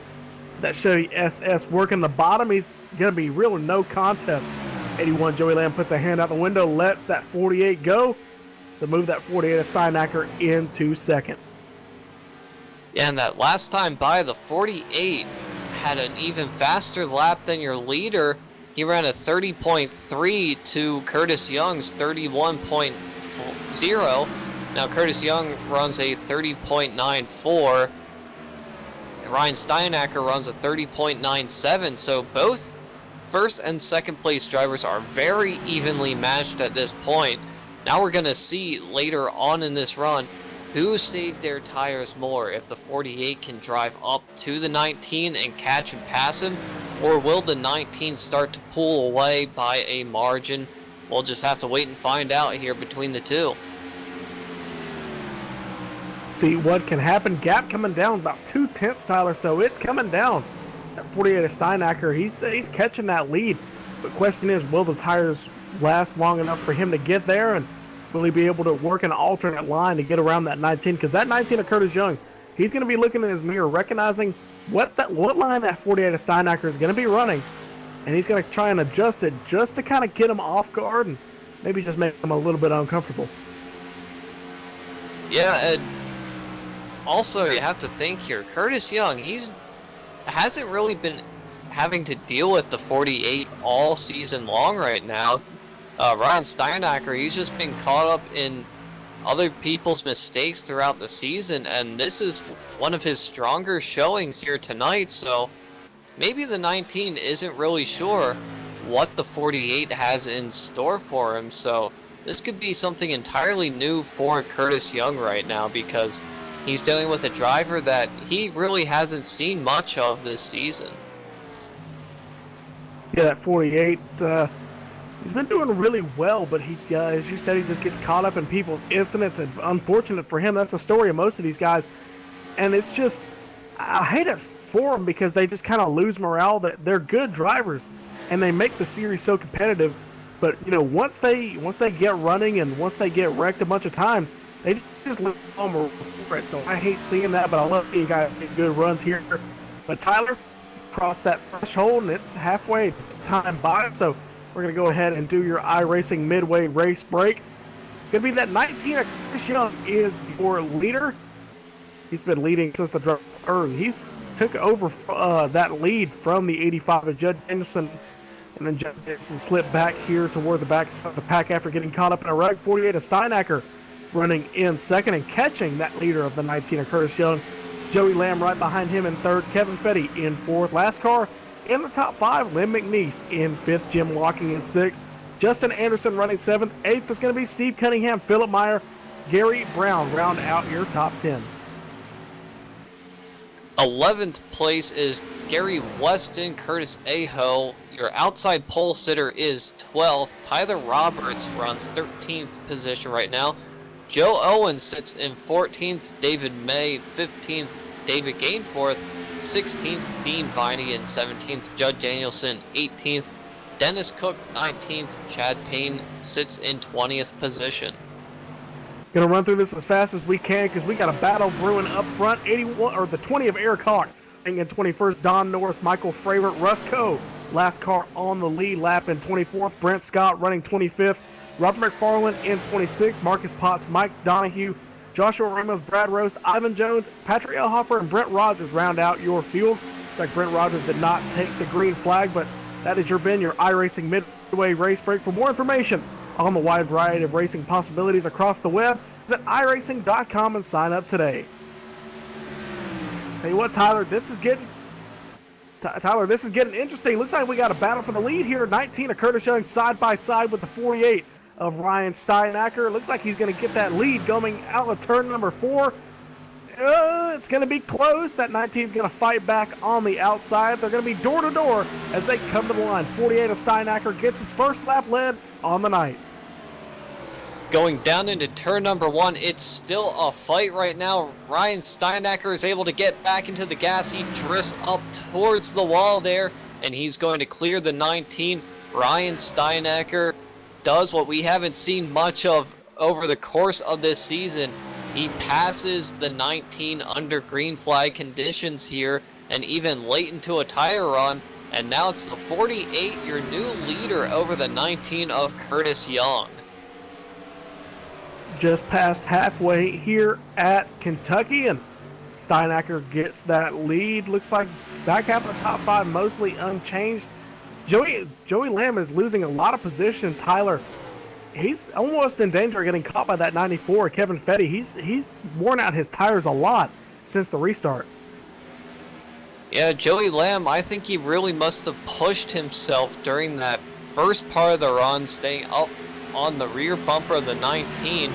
That Chevy SS working the bottom. He's going to be real no contest. 81 Joey Lamb puts a hand out the window, lets that 48 go. So move that 48 of Steinacker into second. Yeah, and that last time by, the 48 had an even faster lap than your leader. He ran a 30.3 to Curtis Young's 31.0. Now Curtis Young runs a 30.94. Ryan Steinacker runs a 30.97. So both first and second place drivers are very evenly matched at this point. Now we're going to see later on in this run who saved their tires more, if the 48 can drive up to the 19 and catch and pass him, or will the 19 start to pull away by a margin? We'll just have to wait and find out here between the two. See what can happen. Gap coming down about 2/10, Tyler, so it's coming down. That 48 of Steinacker, he's catching that lead. The question is, will the tires last long enough for him to get there, and will he be able to work an alternate line to get around that 19? Because that 19 of Curtis Young, he's going to be looking in his mirror, recognizing what line that 48 of Steinacker is going to be running, and he's going to try and adjust it just to kind of get him off guard and maybe just make him a little bit uncomfortable. Yeah, and also you have to think here, Curtis Young, hasn't really been having to deal with the 48 all season long right now. Ryan Steinacker, he's just been caught up in other people's mistakes throughout the season, and this is one of his stronger showings here tonight, so maybe the 19 isn't really sure what the 48 has in store for him, so this could be something entirely new for Curtis Young right now, because he's dealing with a driver that he really hasn't seen much of this season. Yeah, that 48, he's been doing really well, but he, as you said, he just gets caught up in people's incidents, and unfortunate for him, that's the story of most of these guys. And it's just, I hate it for them because they just kind of lose morale. That they're good drivers, and they make the series so competitive. But you know, once they get running and once they get wrecked a bunch of times, they just lose them for it. So I hate seeing that, but I love seeing guys get good runs here. But Tyler crossed that threshold, and it's halfway. It's time by, so we're going to go ahead and do your iRacing midway race break. It's going to be that 19 of Chris Young is your leader. He's been leading since the draw. He's took over that lead from the 85 of Judd Anderson, and then Judd Anderson slipped back here toward the back of the pack after getting caught up in a wreck. 48 of Steinacker running in second and catching that leader of the 19 of Curtis Young. Joey Lamb right behind him in third. Kevin Fetty in fourth. Last car in the top five, Lynn McNeese in fifth. Jim Walking in sixth. Justin Anderson running seventh. Eighth is going to be Steve Cunningham, Philip Meyer, Gary Brown round out your top 10. 11th place is Gary Weston, Curtis Aho. Your outside pole sitter is 12th. Tyler Roberts runs 13th position right now. Joe Owen sits in 14th. David May 15th. David Gainforth 16th. Dean Viney in 17th. Judd Danielson 18th. Dennis Cook 19th. Chad Payne sits in 20th position. Gonna run through this as fast as we can because we got a battle brewing up front. 81 or the 20 of Eric Hawk in 21st. Don Norris, Michael Fravert, Russ Coe, last car on the lead lap in 24th. Brent Scott running 25th. Robert McFarland in 26th. Marcus Potts, Mike Donahue, Joshua Ramos, Brad Roast, Ivan Jones, Patrick Elhofer, and Brent Rogers round out your field. Looks like Brent Rogers did not take the green flag, but that is your iRacing Midway race break. For more information on the wide variety of racing possibilities across the web, visit iRacing.com and sign up today. Tell you what, Tyler, this is getting interesting. Looks like we got a battle for the lead here. 19 of Curtis Young side by side with the 48 of Ryan Steinacker. Looks like he's going to get that lead going out of turn number 4. It's going to be close. That 19 is going to fight back on the outside. They're going to be door to door as they come to the line. 48 of Steinacker gets his first lap led on the night. Going down into turn number 1, it's still a fight right now. Ryan Steinacker is able to get back into the gas. He drifts up towards the wall there, and he's going to clear the 19. Ryan Steinacker does what we haven't seen much of over the course of this season. He passes the 19 under green flag conditions here, and even late into a tire run, and now it's the 48, your new leader over the 19 of Curtis Young. Just past halfway here at Kentucky, and Steinacker gets that lead. Looks like back half of the top 5 mostly unchanged. Joey Lamb is losing a lot of position. Tyler, he's almost in danger of getting caught by that 94. Kevin Fetty, he's worn out his tires a lot since the restart. Yeah, Joey Lamb, I think he really must have pushed himself during that first part of the run, staying up on the rear bumper of the 19.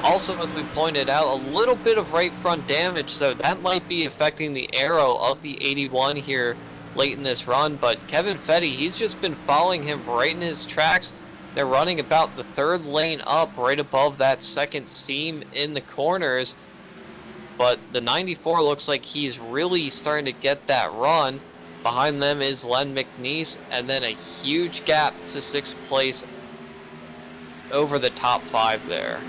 Also, as we pointed out, a little bit of right front damage, so that might be affecting the aero of the 81 here late in this run. But Kevin Fetty, he's just been following him right in his tracks. They're running about the 3rd lane up, right above that 2nd seam in the corners. But the 94 looks like he's really starting to get that run. Behind them is Len McNeese, and then a huge gap to 6th place over the top 5 there.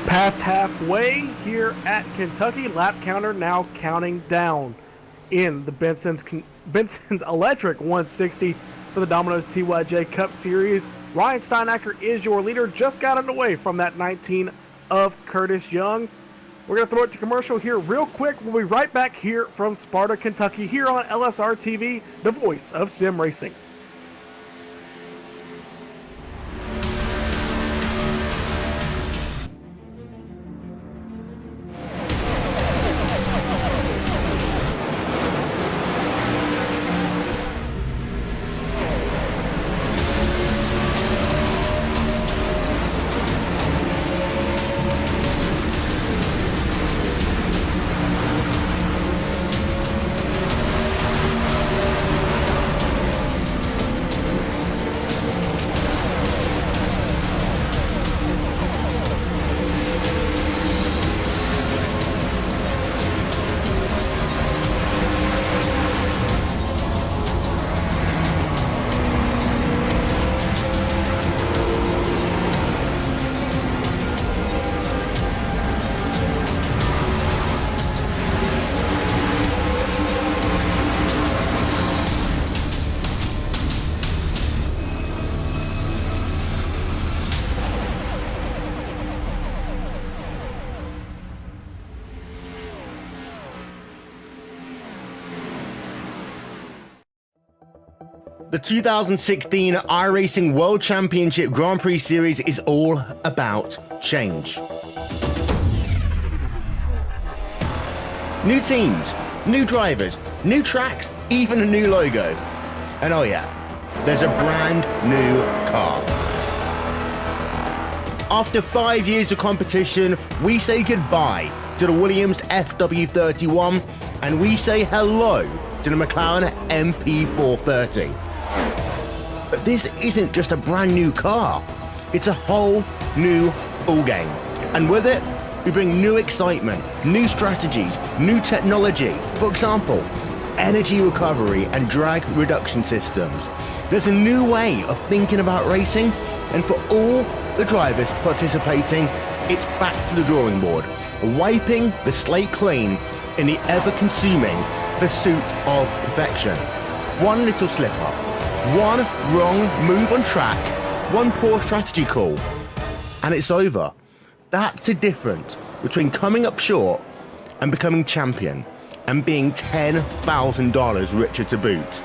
Past halfway here at Kentucky, lap counter now counting down in the Benson's Electric 160 for the Domino's TYJ Cup Series. Ryan Steinacker is your leader, just got underway from that 19 of Curtis Young. We're going to throw it to commercial here real quick. We'll be right back here from Sparta, Kentucky, here on LSRTV, the voice of sim racing. The 2016 iRacing World Championship Grand Prix Series is all about change. New teams, new drivers, new tracks, even a new logo. And oh yeah, there's a brand new car. After 5 years of competition, we say goodbye to the Williams FW31 and we say hello to the McLaren MP430. But this isn't just a brand new car, it's a whole new ballgame. And with it, we bring new excitement, new strategies, new technology. For example, energy recovery and drag reduction systems. There's a new way of thinking about racing, and for all the drivers participating, it's back to the drawing board, wiping the slate clean in the ever-consuming pursuit of perfection. One little slip-up, one wrong move on track, one poor strategy call, and it's over. That's the difference between coming up short and becoming champion and being $10,000 richer to boot.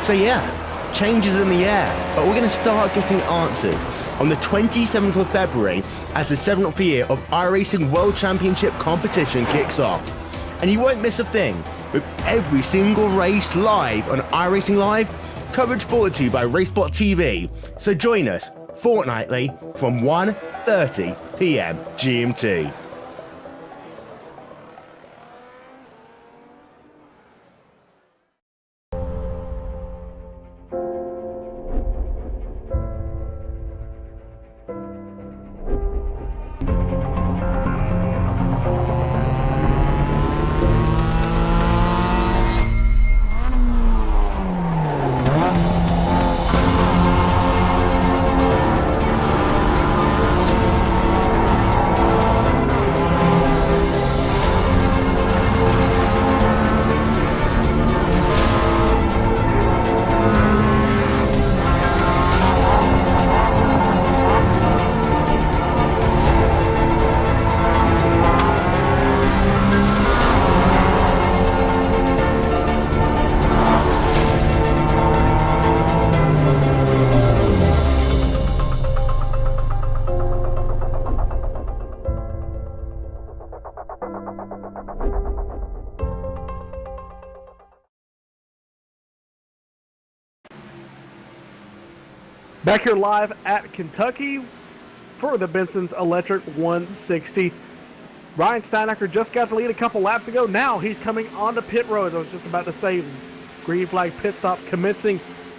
So yeah, change is in the air, but we're going to start getting answers on the 27th of February as the 7th year of iRacing World Championship competition kicks off. And you won't miss a thing, with every single race live on iRacing Live, coverage brought to you by Racebot TV. So join us fortnightly from 1:30 p.m. GMT. Back here live at Kentucky for the Benson's Electric 160. Ryan Steinacker just got the lead a couple laps ago. Now he's coming onto pit road. I was just about to say green flag pit stops commencing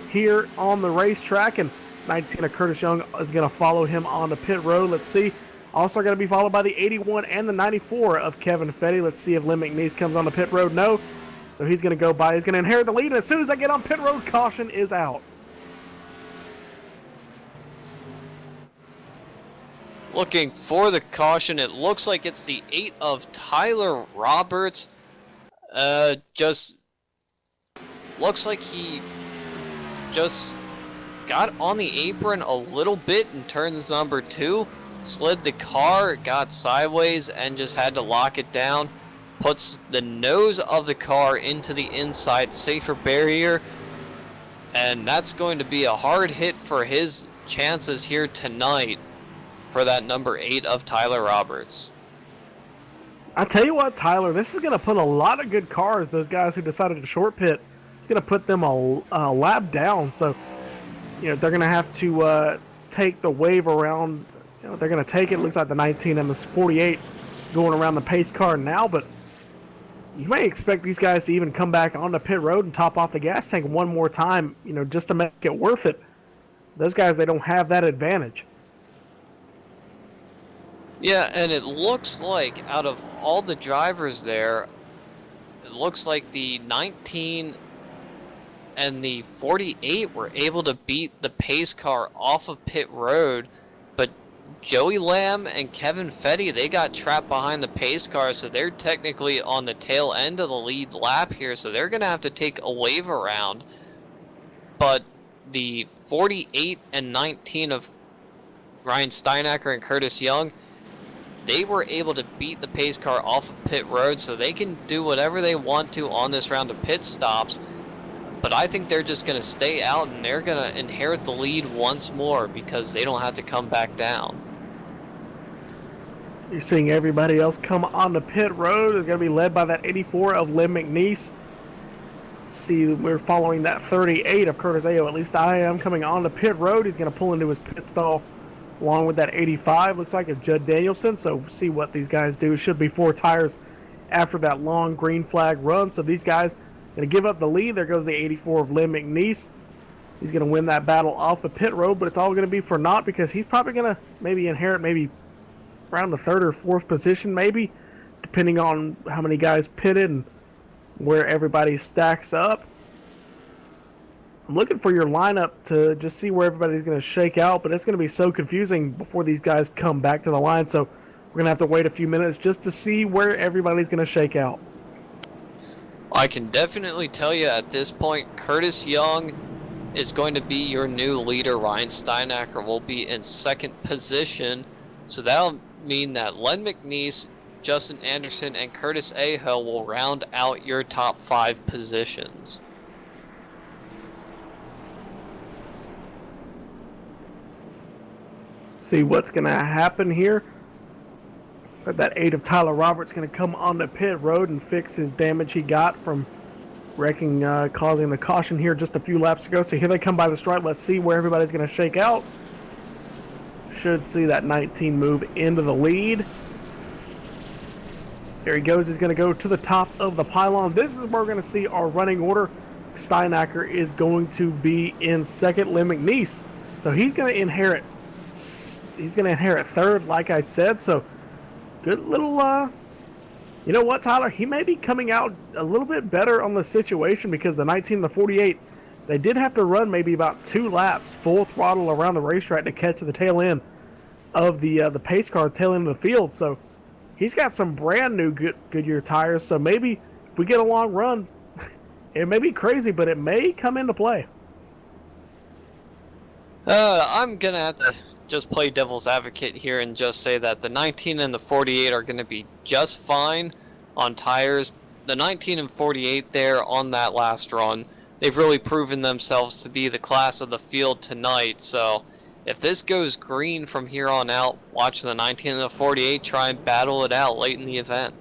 here on the racetrack, and 19 of Curtis Young is going to follow him onto pit road. Let's see. Also going to be followed by the 81 and the 94 of Kevin Fetty. Let's see if Lynn McNeese comes onto pit road. No. So he's going to go by. He's going to inherit the lead, and as soon as I get on pit road, caution is out. Looking for the caution. It looks like it's the 8 of Tyler Roberts. Just looks like he just got on the apron a little bit in turns number 2. Slid the car, got sideways, and just had to lock it down. Puts the nose of the car into the inside safer barrier. And that's going to be a hard hit for his chances here tonight for that number 8 of Tyler Roberts. I tell you what, Tyler, this is going to put a lot of good cars, those guys who decided to short pit, it's going to put them a lap down. So, they're going to have to take the wave around. They're going to take it. Looks like the 19 and the 48 going around the pace car now, but you may expect these guys to even come back onto pit road and top off the gas tank one more time, just to make it worth it. Those guys, they don't have that advantage. Yeah, and it looks like out of all the drivers there, it looks like the 19 and the 48 were able to beat the pace car off of pit road, but Joey Lamb and Kevin Fetty, they got trapped behind the pace car, so they're technically on the tail end of the lead lap here, so they're going to have to take a wave around. But the 48 and 19 of Ryan Steinacker and Curtis Young, they were able to beat the pace car off of pit road, so they can do whatever they want to on this round of pit stops. But I think they're just going to stay out, and they're going to inherit the lead once more because they don't have to come back down. You're seeing everybody else come on the pit road. It's going to be led by that 84 of Lynn McNeese. See, we're following that 38 of Curtis Ayo. At least I am coming on the pit road. He's going to pull into his pit stall along with that 85, looks like, of Judd Danielson. So see what these guys do. Should be 4 tires after that long green flag run. So these guys going to give up the lead. There goes the 84 of Lynn McNeese. He's going to win that battle off the pit road, but it's all going to be for naught because he's probably going to maybe inherit maybe around the 3rd or 4th position, maybe, depending on how many guys pitted and where everybody stacks up. I'm looking for your lineup to just see where everybody's going to shake out, but it's going to be so confusing before these guys come back to the line, so we're going to have to wait a few minutes just to see where everybody's going to shake out. I can definitely tell you at this point, Curtis Young is going to be your new leader. Ryan Steinacker will be in 2nd position, so that'll mean that Len McNeese, Justin Anderson, and Curtis Aho will round out your top 5 positions. See what's going to happen here. So that 8 of Tyler Roberts going to come on the pit road and fix his damage he got from wrecking, causing the caution here just a few laps ago. So here they come by the stripe. Let's see where everybody's going to shake out. Should see that 19 move into the lead. There he goes. He's going to go to the top of the pylon. This is where we're going to see our running order. Steinacker is going to be in second. Len McNeese. So he's going to inherit. He's going to inherit third, like I said. So good little. You know what, Tyler? He may be coming out a little bit better on the situation because the 19 and the 48, they did have to run maybe about 2 laps full throttle around the racetrack to catch the tail end of the pace car, tail end of the field. So he's got some brand new Goodyear tires. So maybe if we get a long run, it may be crazy, but it may come into play. I'm going to have to just play devil's advocate here and just say that the 19 and the 48 are going to be just fine on tires. The 19 and 48 there on that last run, they've really proven themselves to be the class of the field tonight. So if this goes green from here on out, watch the 19 and the 48 try and battle it out late in the event.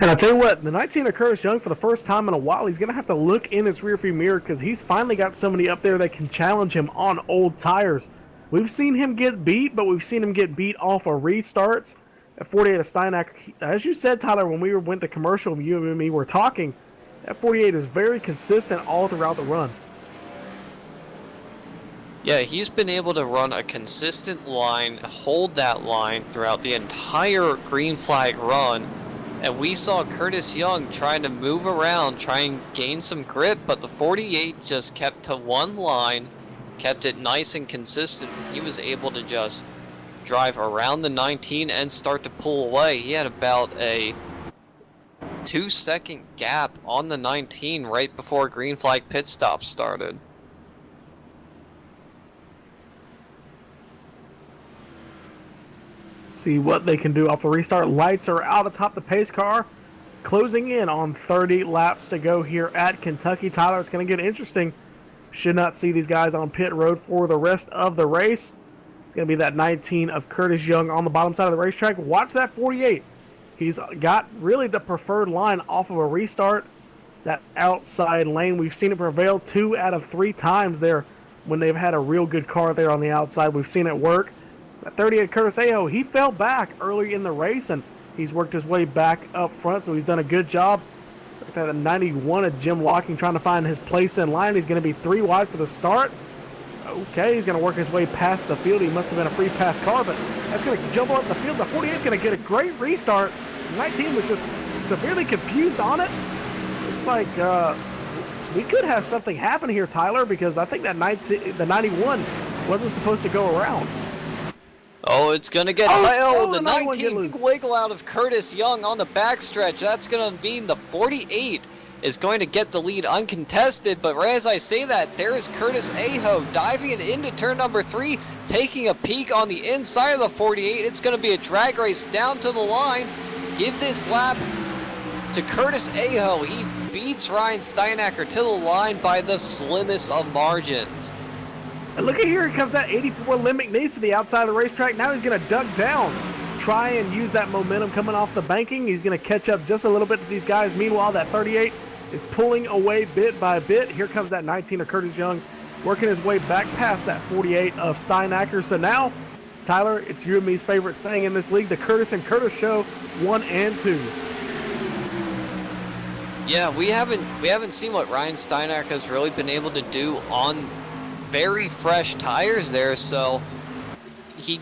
And I'll tell you what, the 19 of Curtis Young, for the first time in a while, he's going to have to look in his rearview mirror because he's finally got somebody up there that can challenge him on old tires. We've seen him get beat, but we've seen him get beat off of restarts. At 48 of Steinacker, as you said, Tyler, when we went to commercial, you and me were talking, that 48 is very consistent all throughout the run. Yeah, he's been able to run a consistent line, hold that line throughout the entire green flag run. And we saw Curtis Young trying to move around, try and gain some grip, but the 48 just kept to one line, kept it nice and consistent. He was able to just drive around the 19 and start to pull away. He had about a 2-second gap on the 19 right before green flag pit stop started. See what they can do off the restart. Lights are out atop the pace car. Closing in on 30 laps to go here at Kentucky. Tyler, it's going to get interesting. Should not see these guys on pit road for the rest of the race. It's going to be that 19 of Curtis Young on the bottom side of the racetrack. Watch that 48. He's got really the preferred line off of a restart. That outside lane, we've seen it prevail 2 out of 3 times there when they've had a real good car there on the outside. We've seen it work. That 38 Curtis Aho, he fell back early in the race, and he's worked his way back up front, so he's done a good job. It's like that 91 of Jim Locking trying to find his place in line. He's going to be 3 wide for the start. Okay, he's going to work his way past the field. He must have been a free pass car, but that's going to jump up the field. The 48 is going to get a great restart. The 19 was just severely confused on it. It's like we could have something happen here, Tyler, because I think that the 91 wasn't supposed to go around. Oh, it's going to get tight. The 19 big wiggle out of Curtis Young on the backstretch. That's going to mean the 48 is going to get the lead uncontested. But right as I say that, there is Curtis Aho diving into turn number 3, taking a peek on the inside of the 48. It's going to be a drag race down to the line. Give this lap to Curtis Aho. He beats Ryan Steinacker to the line by the slimmest of margins. And look at here, comes that 84 Len McNeese to the outside of the racetrack. Now he's going to duck down, try and use that momentum coming off the banking. He's going to catch up just a little bit to these guys. Meanwhile, that 38 is pulling away bit by bit. Here comes that 19 of Curtis Young, working his way back past that 48 of Steinacker. So now, Tyler, it's you and me's favorite thing in this league, the Curtis and Curtis Show 1 and 2. Yeah, we haven't seen what Ryan Steinacker has really been able to do on very fresh tires there, so he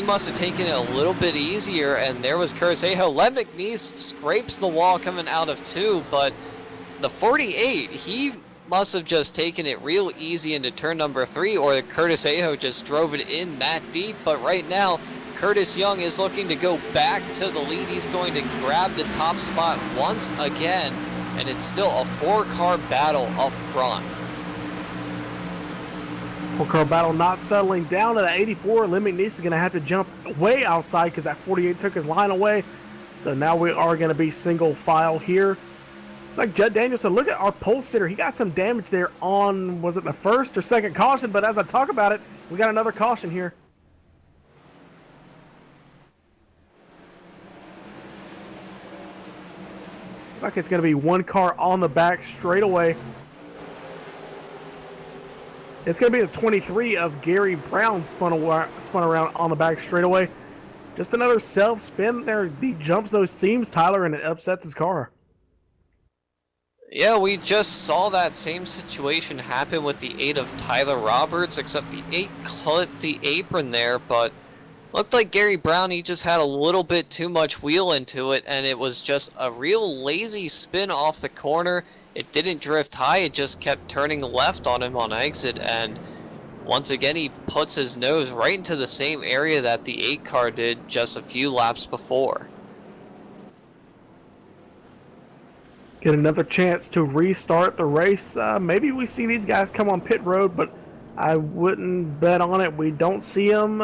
must have taken it a little bit easier, and there was Curtis Aho. Len McNeese scrapes the wall coming out of 2, but the 48, he must have just taken it real easy into turn number 3, or Curtis Aho just drove it in that deep. But right now, Curtis Young is looking to go back to the lead. He's going to grab the top spot once again, and it's still a 4-car battle up front. Car battle not settling down to the 84. Len McNeese is going to have to jump way outside because that 48 took his line away. So now we are going to be single file here. It's like Judd Danielson. Look at our pole sitter. He got some damage there on, was it the first or second caution? But as I talk about it, we got another caution here. Looks like it's going to be one car on the back straightaway. It's going to be the 23 of Gary Brown spun around on the back straightaway. Just another self-spin there. He jumps those seams, Tyler, and it upsets his car. Yeah, we just saw that same situation happen with the 8 of Tyler Roberts, except the 8 clipped the apron there, but looked like Gary Brown, he just had a little bit too much wheel into it, and it was just a real lazy spin off the corner. It didn't drift high, it just kept turning left on him on exit, and once again he puts his nose right into the same area that the 8 car did just a few laps before. Get another chance to restart the race. Maybe we see these guys come on pit road, but I wouldn't bet on it. We don't see them.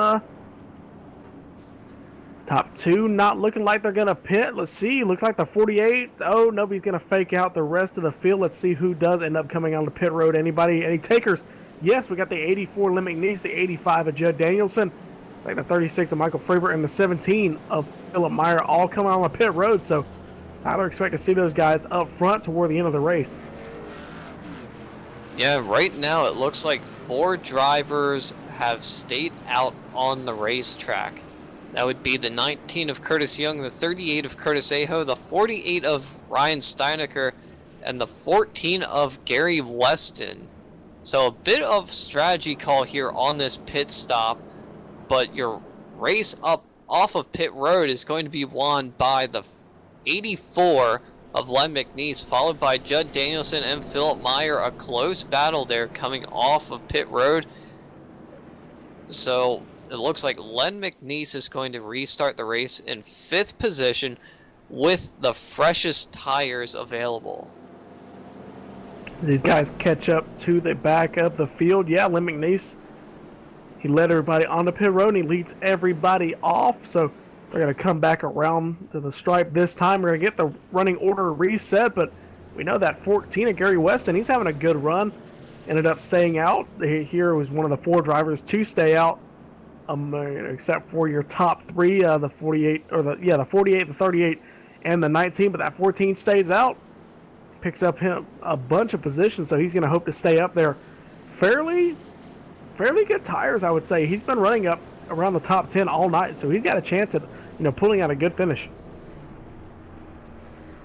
Top 2 not looking like they're going to pit. Let's see. Looks like the 48. Oh, nobody's going to fake out the rest of the field. Let's see who does end up coming on the pit road. Anybody? Any takers? Yes, we got the 84 Len McNeese, the 85 of Judd Danielson. It's like the 36 of Michael Fravert and the 17 of Philip Meyer all coming on the pit road. So Tyler, expect to see those guys up front toward the end of the race. Yeah, right now it looks like 4 drivers have stayed out on the racetrack. That would be the 19 of Curtis Young, the 38 of Curtis Aho, the 48 of Ryan Steinecker, and the 14 of Gary Weston. So a bit of strategy call here on this pit stop, but your race up off of pit road is going to be won by the 84 of Len McNeese, followed by Judd Danielson and Philip Meyer. A close battle there coming off of pit road. So it looks like Len McNeese is going to restart the race in 5th position with the freshest tires available. These guys catch up to the back of the field. Yeah, Len McNeese, he led everybody on the pit road and he leads everybody off. So they're going to come back around to the stripe this time. We're going to get the running order reset, but we know that 14 of Gary Weston, he's having a good run. Ended up staying out. Here was one of the 4 drivers to stay out, except for your top 3, the 48, or the 48, the 38, and the 19. But that 14 stays out, picks up him a bunch of positions, so he's going to hope to stay up there. Fairly good tires, I would say. He's been running up around the top 10 all night, so he's got a chance at pulling out a good finish.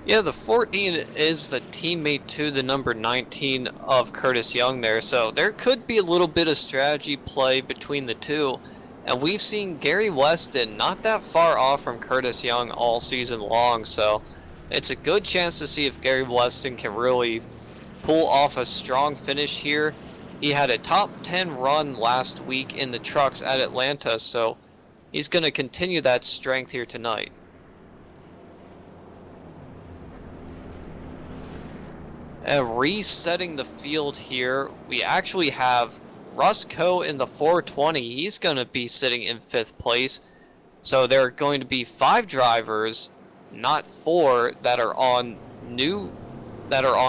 Yeah, the 14 is the teammate to the number 19 of Curtis Young there, so there could be a little bit of strategy play between the two. And we've seen Gary Weston not that far off from Curtis Young all season long, so it's a good chance to see if Gary Weston can really pull off a strong finish here. He had a top 10 run last week in the trucks at Atlanta, so he's going to continue that strength here tonight. And resetting the field here, we actually have Russ Coe in the 420. He's going to be sitting in 5th place. So there are going to be 5 drivers, not 4, that are on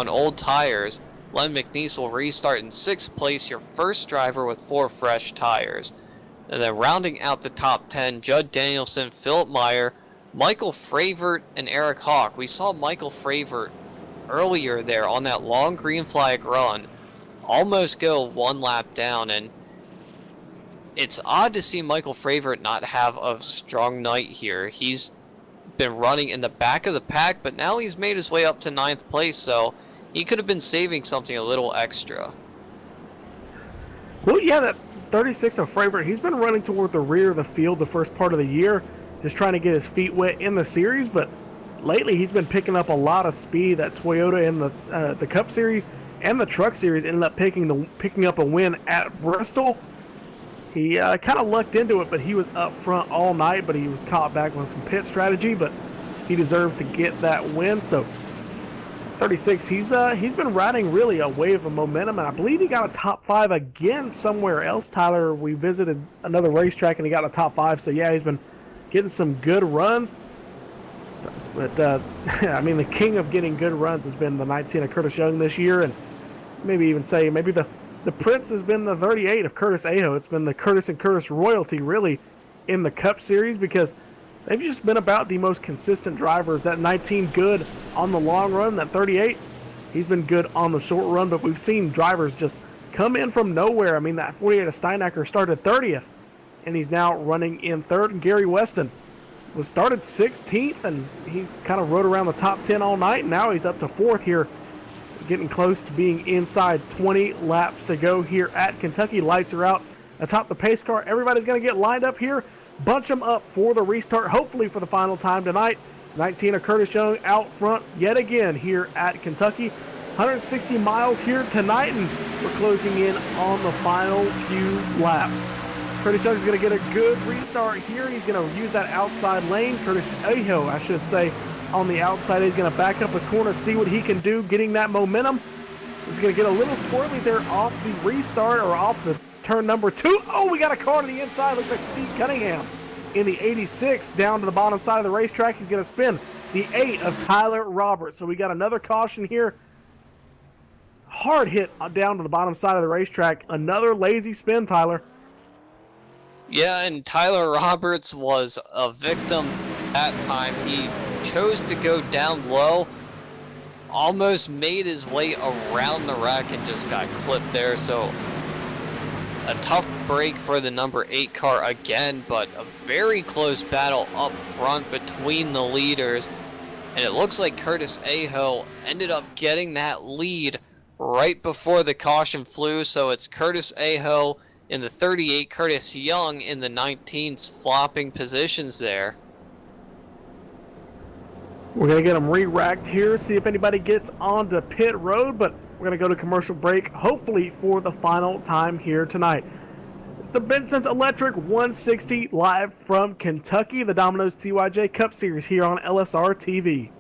old tires. Len McNeese will restart in 6th place, your first driver with 4 fresh tires. And then rounding out the top 10, Judd Danielson, Philip Meyer, Michael Fravert, and Eric Hawk. We saw Michael Fravert earlier there on that long green flag run almost go 1 lap down, and it's odd to see Michael Fravert not have a strong night here. He's been running in the back of the pack, but now he's made his way up to 9th place, so he could have been saving something a little extra. Well, yeah, that 36 of Fravert, he's been running toward the rear of the field the first part of the year, just trying to get his feet wet in the series, but lately he's been picking up a lot of speed. That Toyota in the Cup Series and the Truck Series ended up picking up a win at Bristol. He kind of lucked into it, but he was up front all night, but he was caught back on some pit strategy, but he deserved to get that win. So 36, he's been riding really a wave of momentum, and I believe he got a top 5 again somewhere else. Tyler, we visited another racetrack and he got a top 5, so yeah, he's been getting some good runs. But I mean, the king of getting good runs has been the 19 of Curtis Young this year, and maybe even say maybe the prince has been the 38 of Curtis Aho. It's been the Curtis and Curtis royalty really in the Cup Series, because they've just been about the most consistent drivers. That 19 good on the long run, that 38, he's been good on the short run, but we've seen drivers just come in from nowhere. I mean, that 48 of Steinacker started 30th, and he's now running in third. And Gary Weston was started 16th, and he kind of rode around the top 10 all night, and now he's up to 4th here, getting close to being inside. 20 laps to go here at Kentucky. Lights are out atop the pace car. Everybody's going to get lined up here. Bunch them up for the restart, hopefully for the final time tonight. 19 of Curtis Young out front yet again here at Kentucky. 160 miles here tonight, and we're closing in on the final few laps. Curtis Young is going to get a good restart here. He's going to use that outside lane. Curtis Aho, I should say, on the outside. He's going to back up his corner, see what he can do, getting that momentum. He's going to get a little squirrely there off the restart, or off the turn number 2. Oh, we got a car to the inside. Looks like Steve Cunningham in the 86 down to the bottom side of the racetrack. He's going to spin the 8 of Tyler Roberts. So we got another caution here. Hard hit down to the bottom side of the racetrack. Another lazy spin, Tyler. Yeah, and Tyler Roberts was a victim that time. He chose to go down low, almost made his way around the wreck and just got clipped there. So a tough break for the number 8 car again, but a very close battle up front between the leaders. And it looks like Curtis Aho ended up getting that lead right before the caution flew. So it's Curtis Aho in the 38, Curtis Young in the 19s, flopping positions there. We're going to get them re-racked here, see if anybody gets onto pit road, but we're going to go to commercial break, hopefully for the final time here tonight. It's the Benson's Electric 160 live from Kentucky, the Domino's TYJ Cup Series here on LSRTV.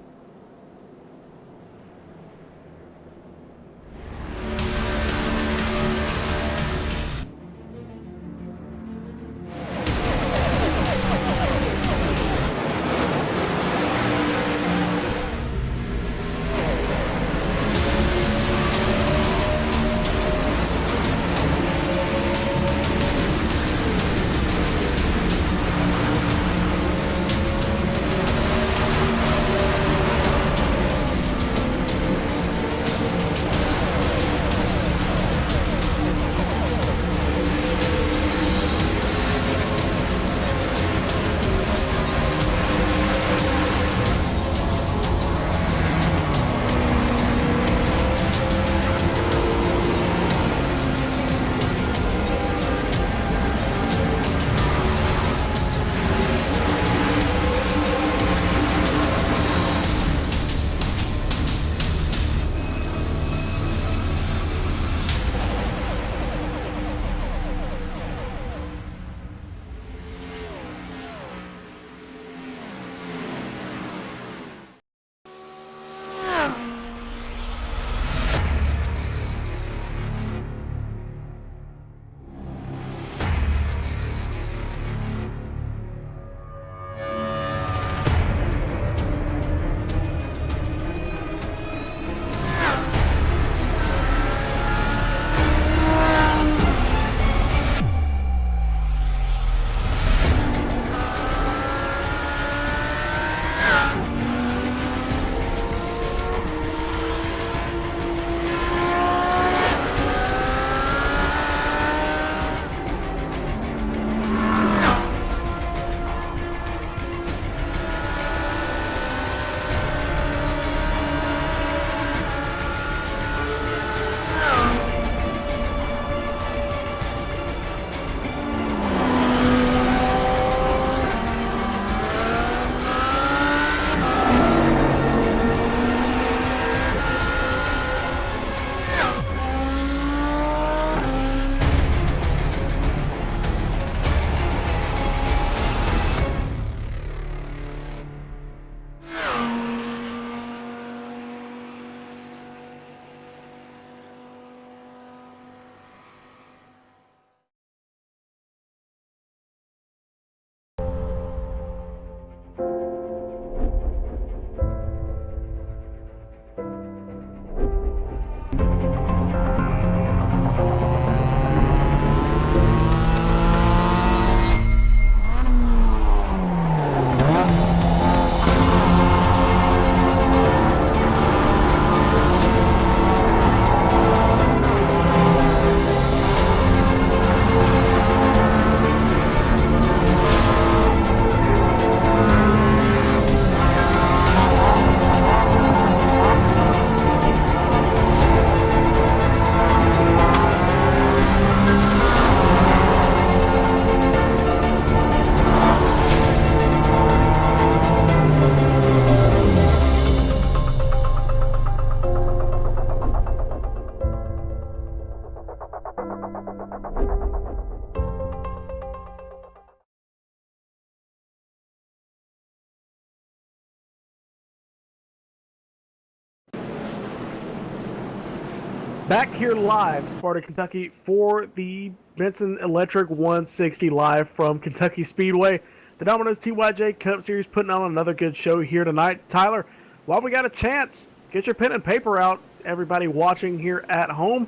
Back here live, Sparta, Kentucky, for the Benson Electric 160 live from Kentucky Speedway. The Domino's TYJ Cup Series putting on another good show here tonight. Tyler, while we got a chance, get your pen and paper out, everybody watching here at home.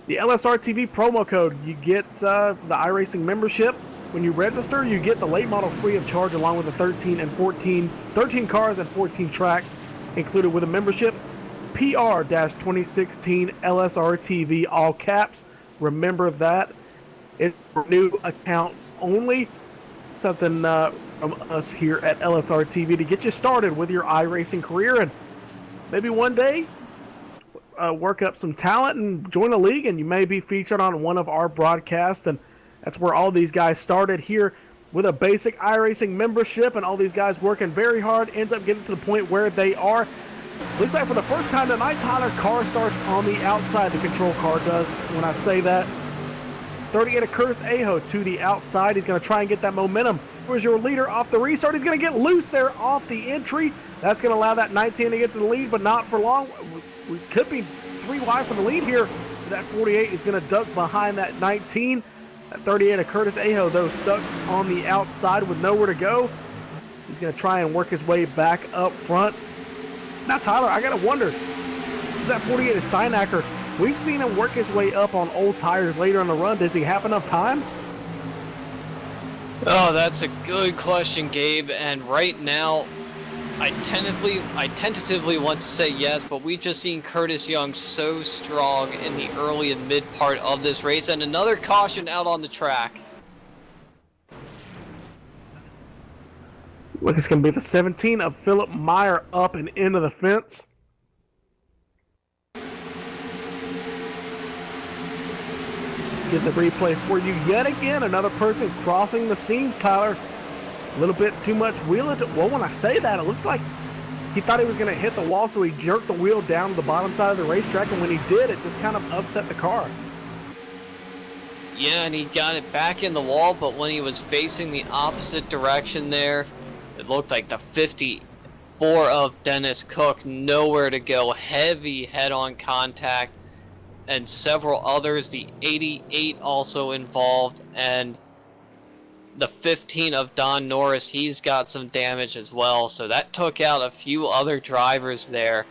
The LSRTV promo code, you get the iRacing membership. When you register, you get the late model free of charge along with the 13 cars and 14 tracks included with a membership. PR-2016 LSRTV, all caps. Remember that. It's for new accounts only. Something from us here at LSRTV to get you started with your iRacing career, and maybe one day work up some talent and join a league, and you may be featured on one of our broadcasts. And that's where all these guys started, here with a basic iRacing membership, and all these guys working very hard, ends up getting to the point where they are. Looks like for the first time tonight, Tyler, car starts on the outside. The control car does. When I say that, 38 of Curtis Aho to the outside. He's going to try and get that momentum. Here's your leader off the restart. He's going to get loose there off the entry. That's going to allow that 19 to get to the lead, but not for long. We could be 3 wide for the lead here. That 48 is going to duck behind that 19. That 38 of Curtis Aho, though, stuck on the outside with nowhere to go. He's going to try and work his way back up front. Now, Tyler, I got to wonder, this is that 48 of Steinacker. We've seen him work his way up on old tires later in the run. Does he have enough time? Oh, that's a good question, Gabe. And right now, I tentatively want to say yes, but we've just seen Curtis Young so strong in the early and mid part of this race. And another caution out on the track. Look, it's going to be the 17 of Philip Meyer up and into the fence. Get the replay for you yet again. Another person crossing the seams, Tyler. A little bit too much wheel. Well, when I say that, it looks like he thought he was going to hit the wall, so he jerked the wheel down to the bottom side of the racetrack, and when he did, it just kind of upset the car. Yeah, and he got it back in the wall, but when he was facing the opposite direction there, it looked like the 54 of Dennis Cook, nowhere to go. Heavy head-on contact, and several others. The 88 also involved, and the 15 of Don Norris, he's got some damage as well. So that took out a few other drivers there.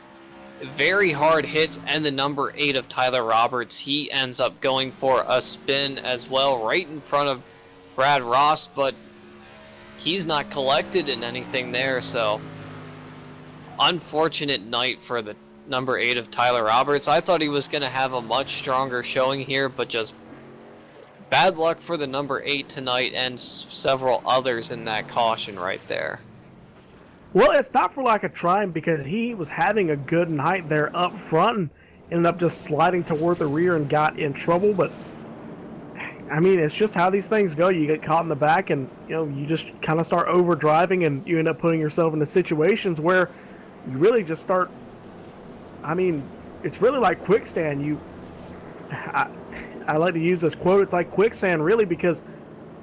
Very hard hits, and the number 8 of Tyler Roberts, he ends up going for a spin as well, right in front of Brad Ross, but he's not collected in anything there. So unfortunate night for the number 8 of Tyler Roberts. I thought he was going to have a much stronger showing here, but just bad luck for the number 8 tonight, and several others in that caution right there. Well, it's not for lack of trying, because he was having a good night there up front and ended up just sliding toward the rear and got in trouble. But I mean, it's just how these things go. You get caught in the back, and you just kind of start over driving, and you end up putting yourself into situations where you really just start. I mean, it's really like quicksand. I like to use this quote. It's like quicksand, really, because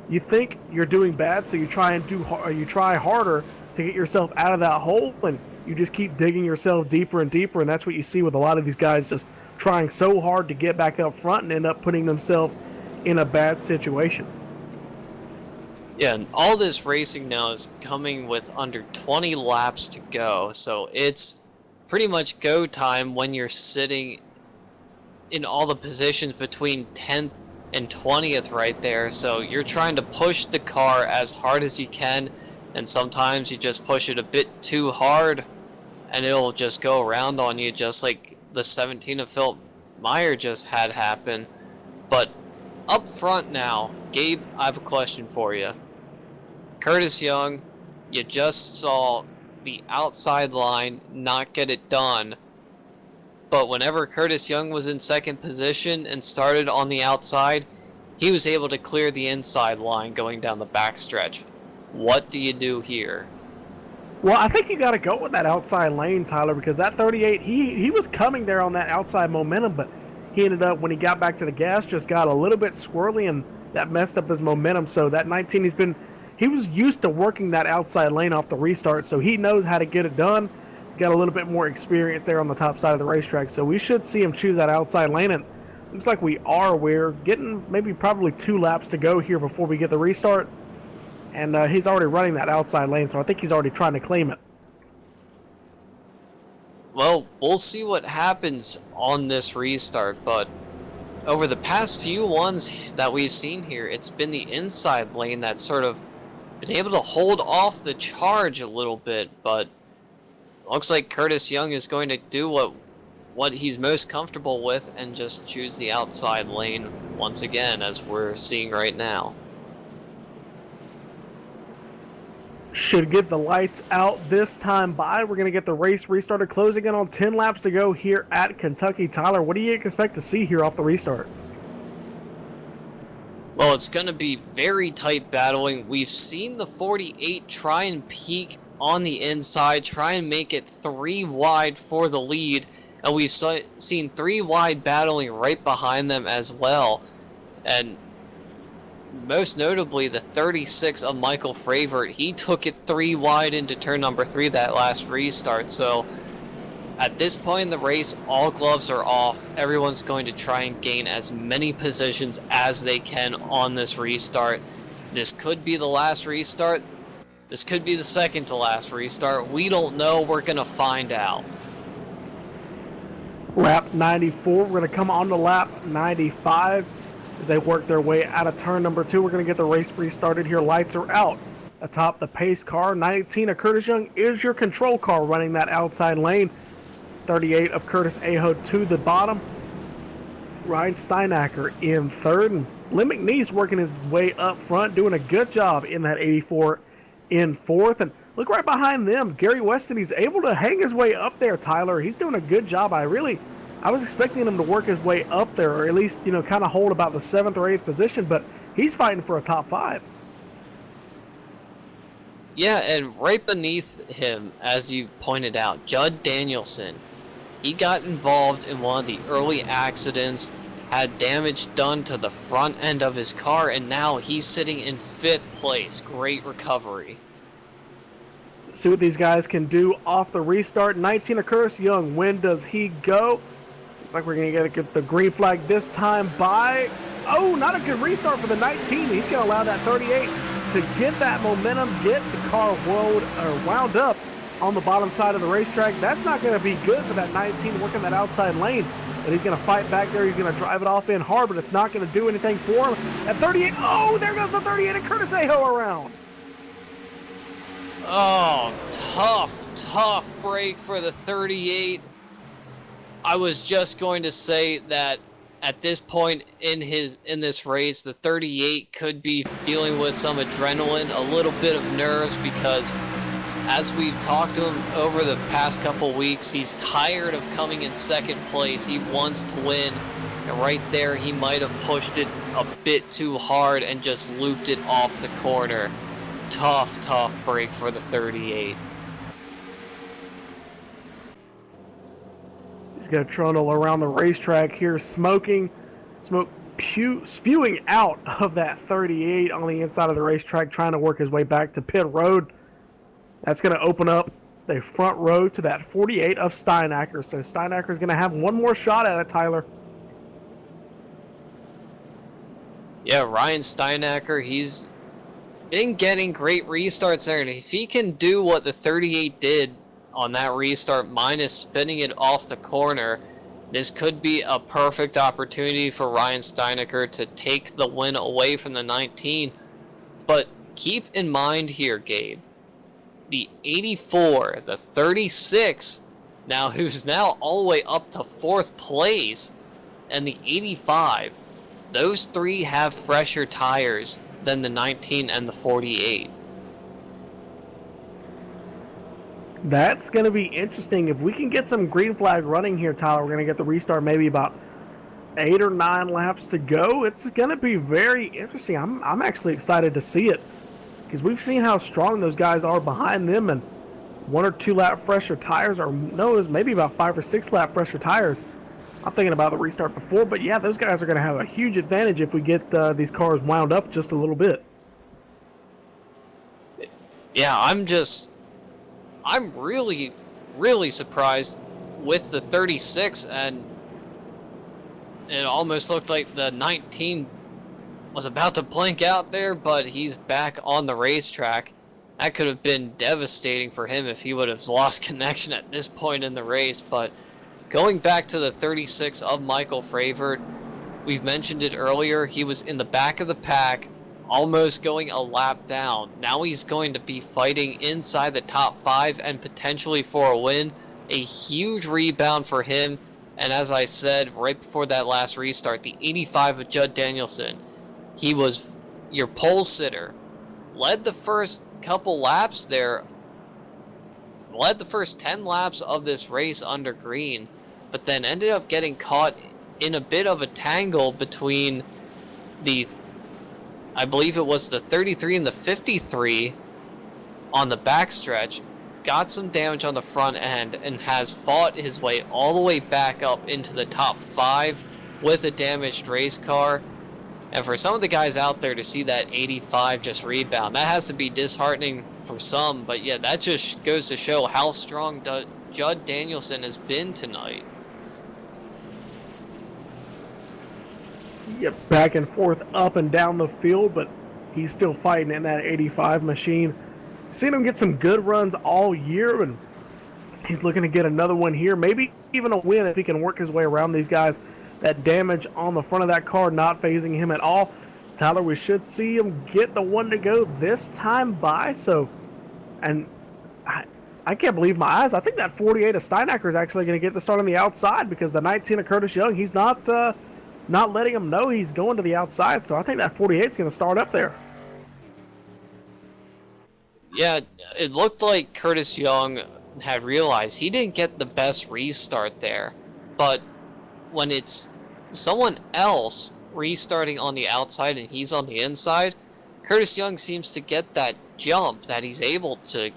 you think you're doing bad, so you try harder to get yourself out of that hole, and you just keep digging yourself deeper and deeper. And that's what you see with a lot of these guys, just trying so hard to get back up front and end up putting themselves in a bad situation. Yeah, and all this racing now is coming with under 20 laps to go, so it's pretty much go time when you're sitting in all the positions between 10th and 20th right there. So you're trying to push the car as hard as you can, and sometimes you just push it a bit too hard and it'll just go around on you, just like the 17 of Philip Meyer just had happen. But up front now, Gabe, I have a question for you. Curtis Young, you just saw the outside line not get it done, but whenever Curtis Young was in second position and started on the outside, he was able to clear the inside line going down the backstretch. What do you do here? Well, I think you got to go with that outside lane, Tyler, because that 38, he was coming there on that outside momentum, but he ended up, when he got back to the gas, just got a little bit squirrely, and that messed up his momentum. So that 19, he was used to working that outside lane off the restart, so he knows how to get it done. got a little bit more experience there on the top side of the racetrack, so we should see him choose that outside lane, and looks like we are. We're getting maybe probably 2 laps to go here before we get the restart, and he's already running that outside lane, so I think he's already trying to claim it. Well, we'll see what happens on this restart, but over the past few ones that we've seen here, it's been the inside lane that's sort of been able to hold off the charge a little bit, but looks like Curtis Young is going to do what he's most comfortable with and just choose the outside lane once again, as we're seeing right now. Should get the lights out this time by. We're going to get the race restarted, closing in on 10 laps to go here at Kentucky. Tyler, what do you expect to see here off the restart? Well, it's going to be very tight battling. We've seen the 48 try and peek on the inside, try and make it 3 wide for the lead, and we've seen 3 wide battling right behind them as well. And most notably, the 36 of Michael Fravert, he took it 3 wide into turn number 3 that last restart. So at this point in the race, all gloves are off. Everyone's going to try and gain as many positions as they can on this restart. This could be the last restart. This could be the second to last restart. We don't know. We're going to find out. Lap 94. We're going to come on to lap 95. As they work their way out of turn number 2, we're going to get the race restarted here. Lights are out. Atop the pace car, 19 of Curtis Young is your control car running that outside lane. 38 of Curtis Aho to the bottom. Ryan Steinacker in third. And Lim McNeese working his way up front, doing a good job in that 84 in fourth. And look right behind them, Gary Weston. He's able to hang his way up there, Tyler. He's doing a good job. I was expecting him to work his way up there, or at least, kind of hold about the 7th or 8th position, but he's fighting for a top 5. Yeah, and right beneath him, as you pointed out, Judd Danielson. He got involved in one of the early accidents, had damage done to the front end of his car, and now he's sitting in 5th place. Great recovery. See what these guys can do off the restart. 19 of Curtis Young. When does he go? Looks like we're going to get the green flag this time by... Oh, not a good restart for the 19. He's going to allow that 38 to get that momentum, get the car wound up on the bottom side of the racetrack. That's not going to be good for that 19 working that outside lane. But he's going to fight back there. He's going to drive it off in hard, but it's not going to do anything for him. At 38, oh, there goes the 38 and Curtis Aho around. Oh, tough break for the 38. I was just going to say that at this point in this race, the 38 could be dealing with some adrenaline, a little bit of nerves, because as we've talked to him over the past couple weeks, he's tired of coming in 2nd place. He wants to win, and right there he might have pushed it a bit too hard and just looped it off the corner. Tough break for the 38. He's going to trundle around the racetrack here, smoke spewing out of that 38 on the inside of the racetrack, trying to work his way back to pit road. That's going to open up the front row to that 48 of Steinacker. So Steinacker is going to have one more shot at it, Tyler. Yeah, Ryan Steinacker, he's been getting great restarts there, and if he can do what the 38 did on that restart, minus spinning it off the corner, this could be a perfect opportunity for Ryan Steinacker to take the win away from the 19. But keep in mind here, Gabe, the 84, the 36, who's now all the way up to 4th place, and the 85, those 3 have fresher tires than the 19 and the 48. That's going to be interesting. If we can get some green flag running here, Tyler, we're going to get the restart maybe about 8 or 9 laps to go. It's going to be very interesting. I'm actually excited to see it, because we've seen how strong those guys are behind them, and 1 or 2 lap fresher tires, or no, it's maybe about 5 or 6 lap fresher tires. I'm thinking about the restart before, but yeah, those guys are going to have a huge advantage if we get these cars wound up just a little bit. Yeah, I'm really really surprised with the 36, and it almost looked like the 19 was about to blink out there, but he's back on the racetrack. That could have been devastating for him if he would have lost connection at this point in the race. But going back to the 36 of Michael Fravert, we've mentioned it earlier, he was in the back of the pack, almost going a lap down. Now he's going to be fighting inside the top 5 and potentially for a win. A huge rebound for him. And as I said right before that last restart, the 85 of Judd Danielson, he was your pole sitter. Led the first couple laps there. Led the first 10 laps of this race under green. But then ended up getting caught in a bit of a tangle between the, I believe it was the 33 and the 53 on the backstretch. Got some damage on the front end and has fought his way all the way back up into the top 5 with a damaged race car. And for some of the guys out there to see that 85 just rebound, that has to be disheartening for some. But yeah, that just goes to show how strong Judd Danielson has been tonight. Yeah, back and forth, up and down the field, but he's still fighting in that 85 machine. Seen him get some good runs all year, and he's looking to get another one here. Maybe even a win if he can work his way around these guys. That damage on the front of that car not phasing him at all. Tyler, we should see him get the one to go this time by. So, and I can't believe my eyes. I think that 48 of Steinacker is actually going to get the start on the outside, because the 19 of Curtis Young, he's not letting him know he's going to the outside. So I think that 48 is going to start up there. Yeah, it looked like Curtis Young had realized he didn't get the best restart there. But when it's someone else restarting on the outside and he's on the inside, Curtis Young seems to get that jump that he's able to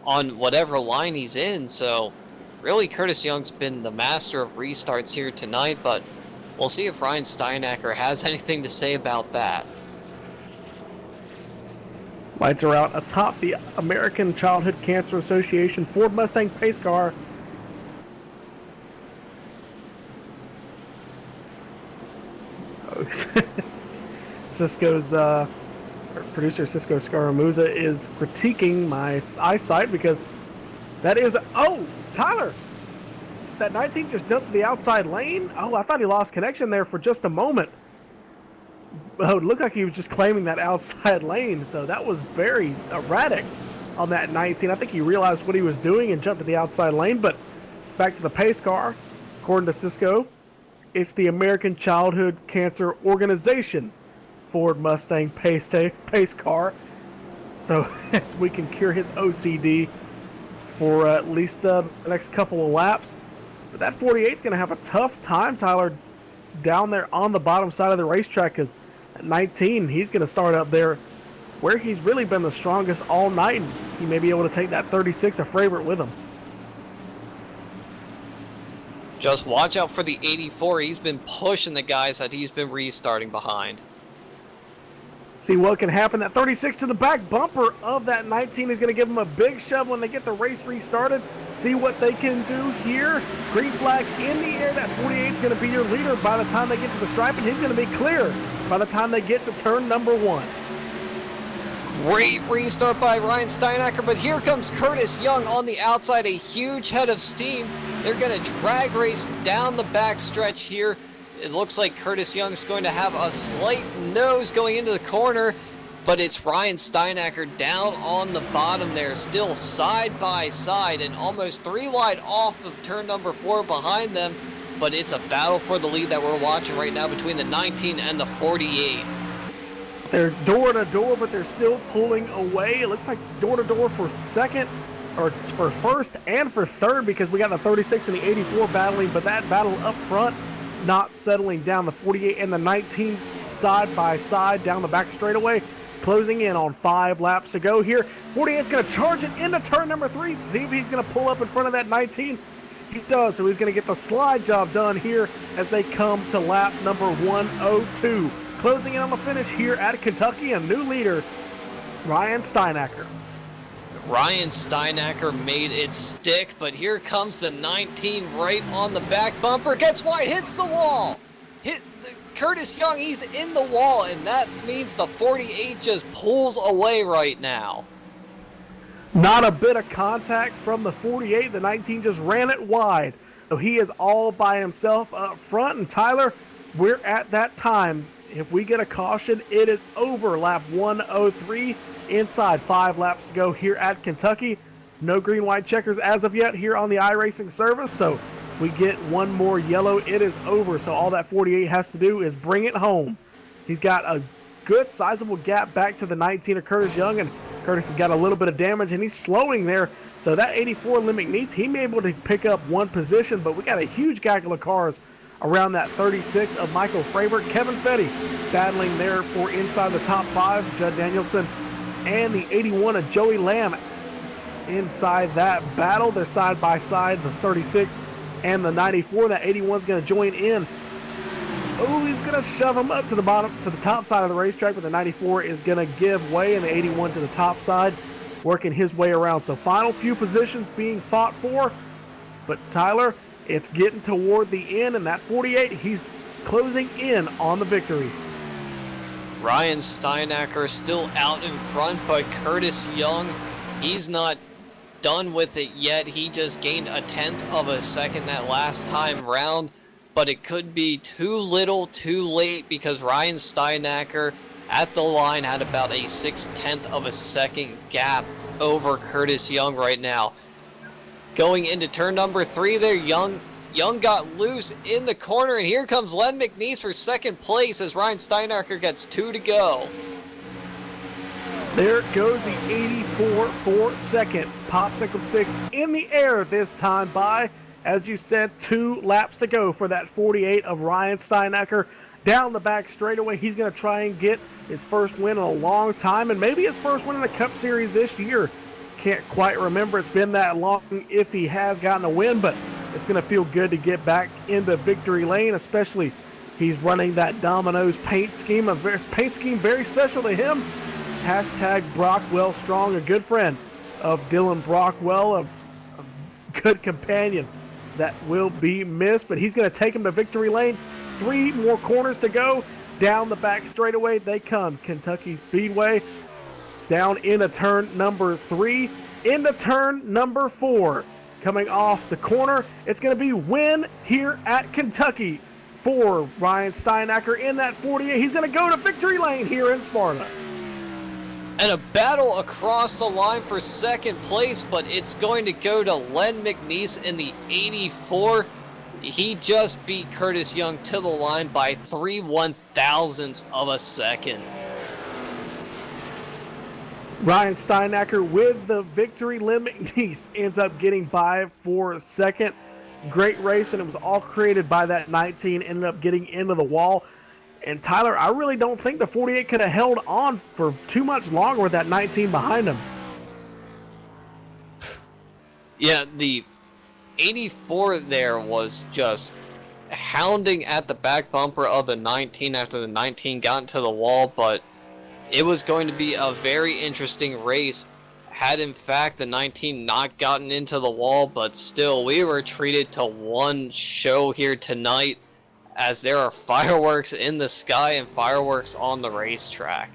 on whatever line he's in. So really, Curtis Young's been the master of restarts here tonight, but we'll see if Ryan Steinacker has anything to say about that. Lights are out atop the American Childhood Cancer Association Ford Mustang pace car. Cisco's producer Cisco Scaramuza is critiquing my eyesight, because that is the, oh, Tyler, that 19 just dumped to the outside lane. Oh, I thought he lost connection there for just a moment. Oh, it looked like he was just claiming that outside lane, so that was very erratic on that 19. I think he realized what he was doing and jumped to the outside lane. But back to the pace car, according to Cisco, it's the American Childhood Cancer Organization Ford Mustang pace car. So as we can cure his OCD for at least the next couple of laps. But that 48 is going to have a tough time, Tyler, down there on the bottom side of the racetrack, because at 19, he's going to start up there where he's really been the strongest all night, and he may be able to take that 36 a favorite with him. Just watch out for the 84. He's been pushing the guys that he's been restarting behind. See what can happen. That 36 to the back bumper of that 19 is going to give them a big shove when they get the race restarted. See what they can do here. Green flag in the air. That 48 is going to be your leader by the time they get to the stripe, and he's going to be clear by the time they get to turn number 1. Great restart by Ryan Steinacker, but here comes Curtis Young on the outside, a huge head of steam. They're going to drag race down the back stretch here. It looks like Curtis Young's going to have a slight nose going into the corner, but it's Ryan Steinacker down on the bottom there, still side by side and almost 3 wide off of turn number 4 behind them. But it's a battle for the lead that we're watching right now between the 19 and the 48. They're door to door, but they're still pulling away. It looks like door to door for second, or for first and for third, because we got the 36 and the 84 battling, but that battle up front not settling down. The 48 and the 19 side by side down the back straightaway, closing in on 5 laps to go here. 48's going to charge it into turn number 3. See if he's going to pull up in front of that 19. He does, so he's going to get the slide job done here as they come to lap number 102. Closing in on the finish here at Kentucky, a new leader, Ryan Steinacker. Ryan Steinacker made it stick, but here comes the 19 right on the back bumper. Gets wide, hits the wall. Curtis Young, he's in the wall, and that means the 48 just pulls away right now. Not a bit of contact from the 48. The 19 just ran it wide. So he is all by himself up front. And Tyler, we're at that time. If we get a caution, it is over. Lap 103. Inside 5 laps to go here at Kentucky. No green, white checkers as of yet here on the iRacing service. So we get one more yellow. It is over. So all that 48 has to do is bring it home. He's got a good sizable gap back to the 19 of Curtis Young, and Curtis has got a little bit of damage, and he's slowing there. So that 84 Lynn McNeese, he may be able to pick up one position, but we got a huge gaggle of cars around that 36 of Michael Fravert. Kevin Fetty battling there for inside the top 5. Judd Danielson and the 81 of Joey Lamb inside that battle. They're side by side, the 36 and the 94. That 81 is going to join in. Oh, he's going to shove him up to the bottom, to the top side of the racetrack, but the 94 is going to give way, and the 81 to the top side, working his way around. So final few positions being fought for, but Tyler, it's getting toward the end, and that 48, he's closing in on the victory. Ryan Steinacker still out in front, but Curtis Young, he's not done with it yet. He just gained a 1/10 of a second that last time round, but it could be too little too late, because Ryan Steinacker at the line had about a 6/10 of a second gap over Curtis Young right now. Going into turn number 3 there, Young got loose in the corner, and here comes Len McNeese for second place as Ryan Steinacker gets 2 to go. There goes the 84 for second. Popsicle sticks in the air this time by, as you said, 2 laps to go for that 48 of Ryan Steinacker. Down the back straightaway, he's going to try and get his first win in a long time, and maybe his first win in the Cup Series this year. Can't quite remember. It's been that long if he has gotten a win, but it's going to feel good to get back into victory lane, especially he's running that Domino's paint scheme. A paint scheme very special to him. Hashtag Brockwell Strong, a good friend of Dylan Brockwell, a good companion that will be missed, but he's going to take him to victory lane. 3 more corners to go. Down the back straightaway they come. Kentucky Speedway down into turn number 3, into turn number 4. Coming off the corner, it's going to be win here at Kentucky for Ryan Steinacker in that 48. He's going to go to victory lane here in Sparta. And a battle across the line for second place, but it's going to go to Len McNeese in the 84. He just beat Curtis Young to the line by 3/1000ths of a second. Ryan Steinacker with the victory. Len McNeese ends up getting by for second. Great race, and it was all created by that 19, ended up getting into the wall. And Tyler, I really don't think the 48 could have held on for too much longer with that 19 behind him. Yeah, the 84 there was just hounding at the back bumper of the 19 after the 19 got into the wall, but it was going to be a very interesting race had in fact the 19 not gotten into the wall, but still we were treated to one show here tonight, as there are fireworks in the sky and fireworks on the racetrack.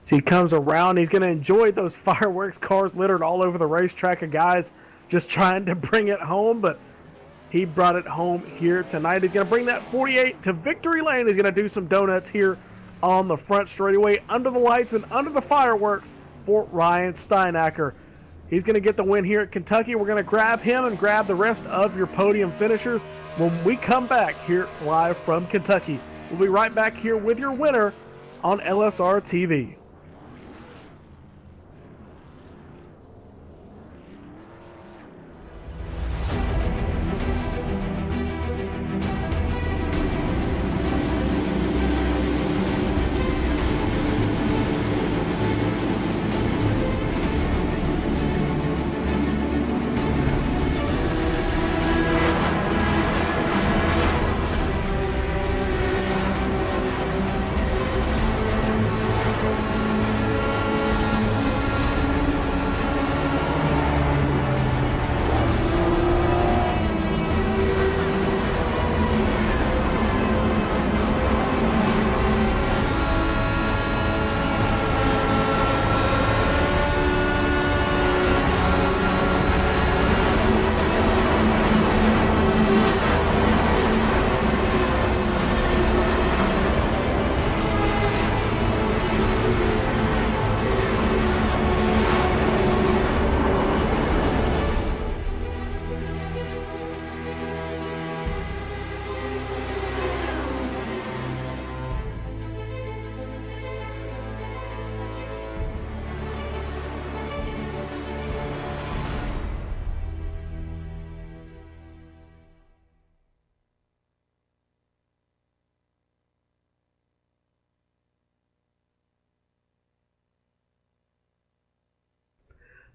So he comes around, he's going to enjoy those fireworks, cars littered all over the racetrack of guys just trying to bring it home, but he brought it home here tonight. He's going to bring that 48 to victory lane. He's going to do some donuts here on the front straightaway under the lights and under the fireworks for Ryan Steinacker. He's going to get the win here at Kentucky. We're going to grab him and grab the rest of your podium finishers when we come back here live from Kentucky. We'll be right back here with your winner on LSRTV.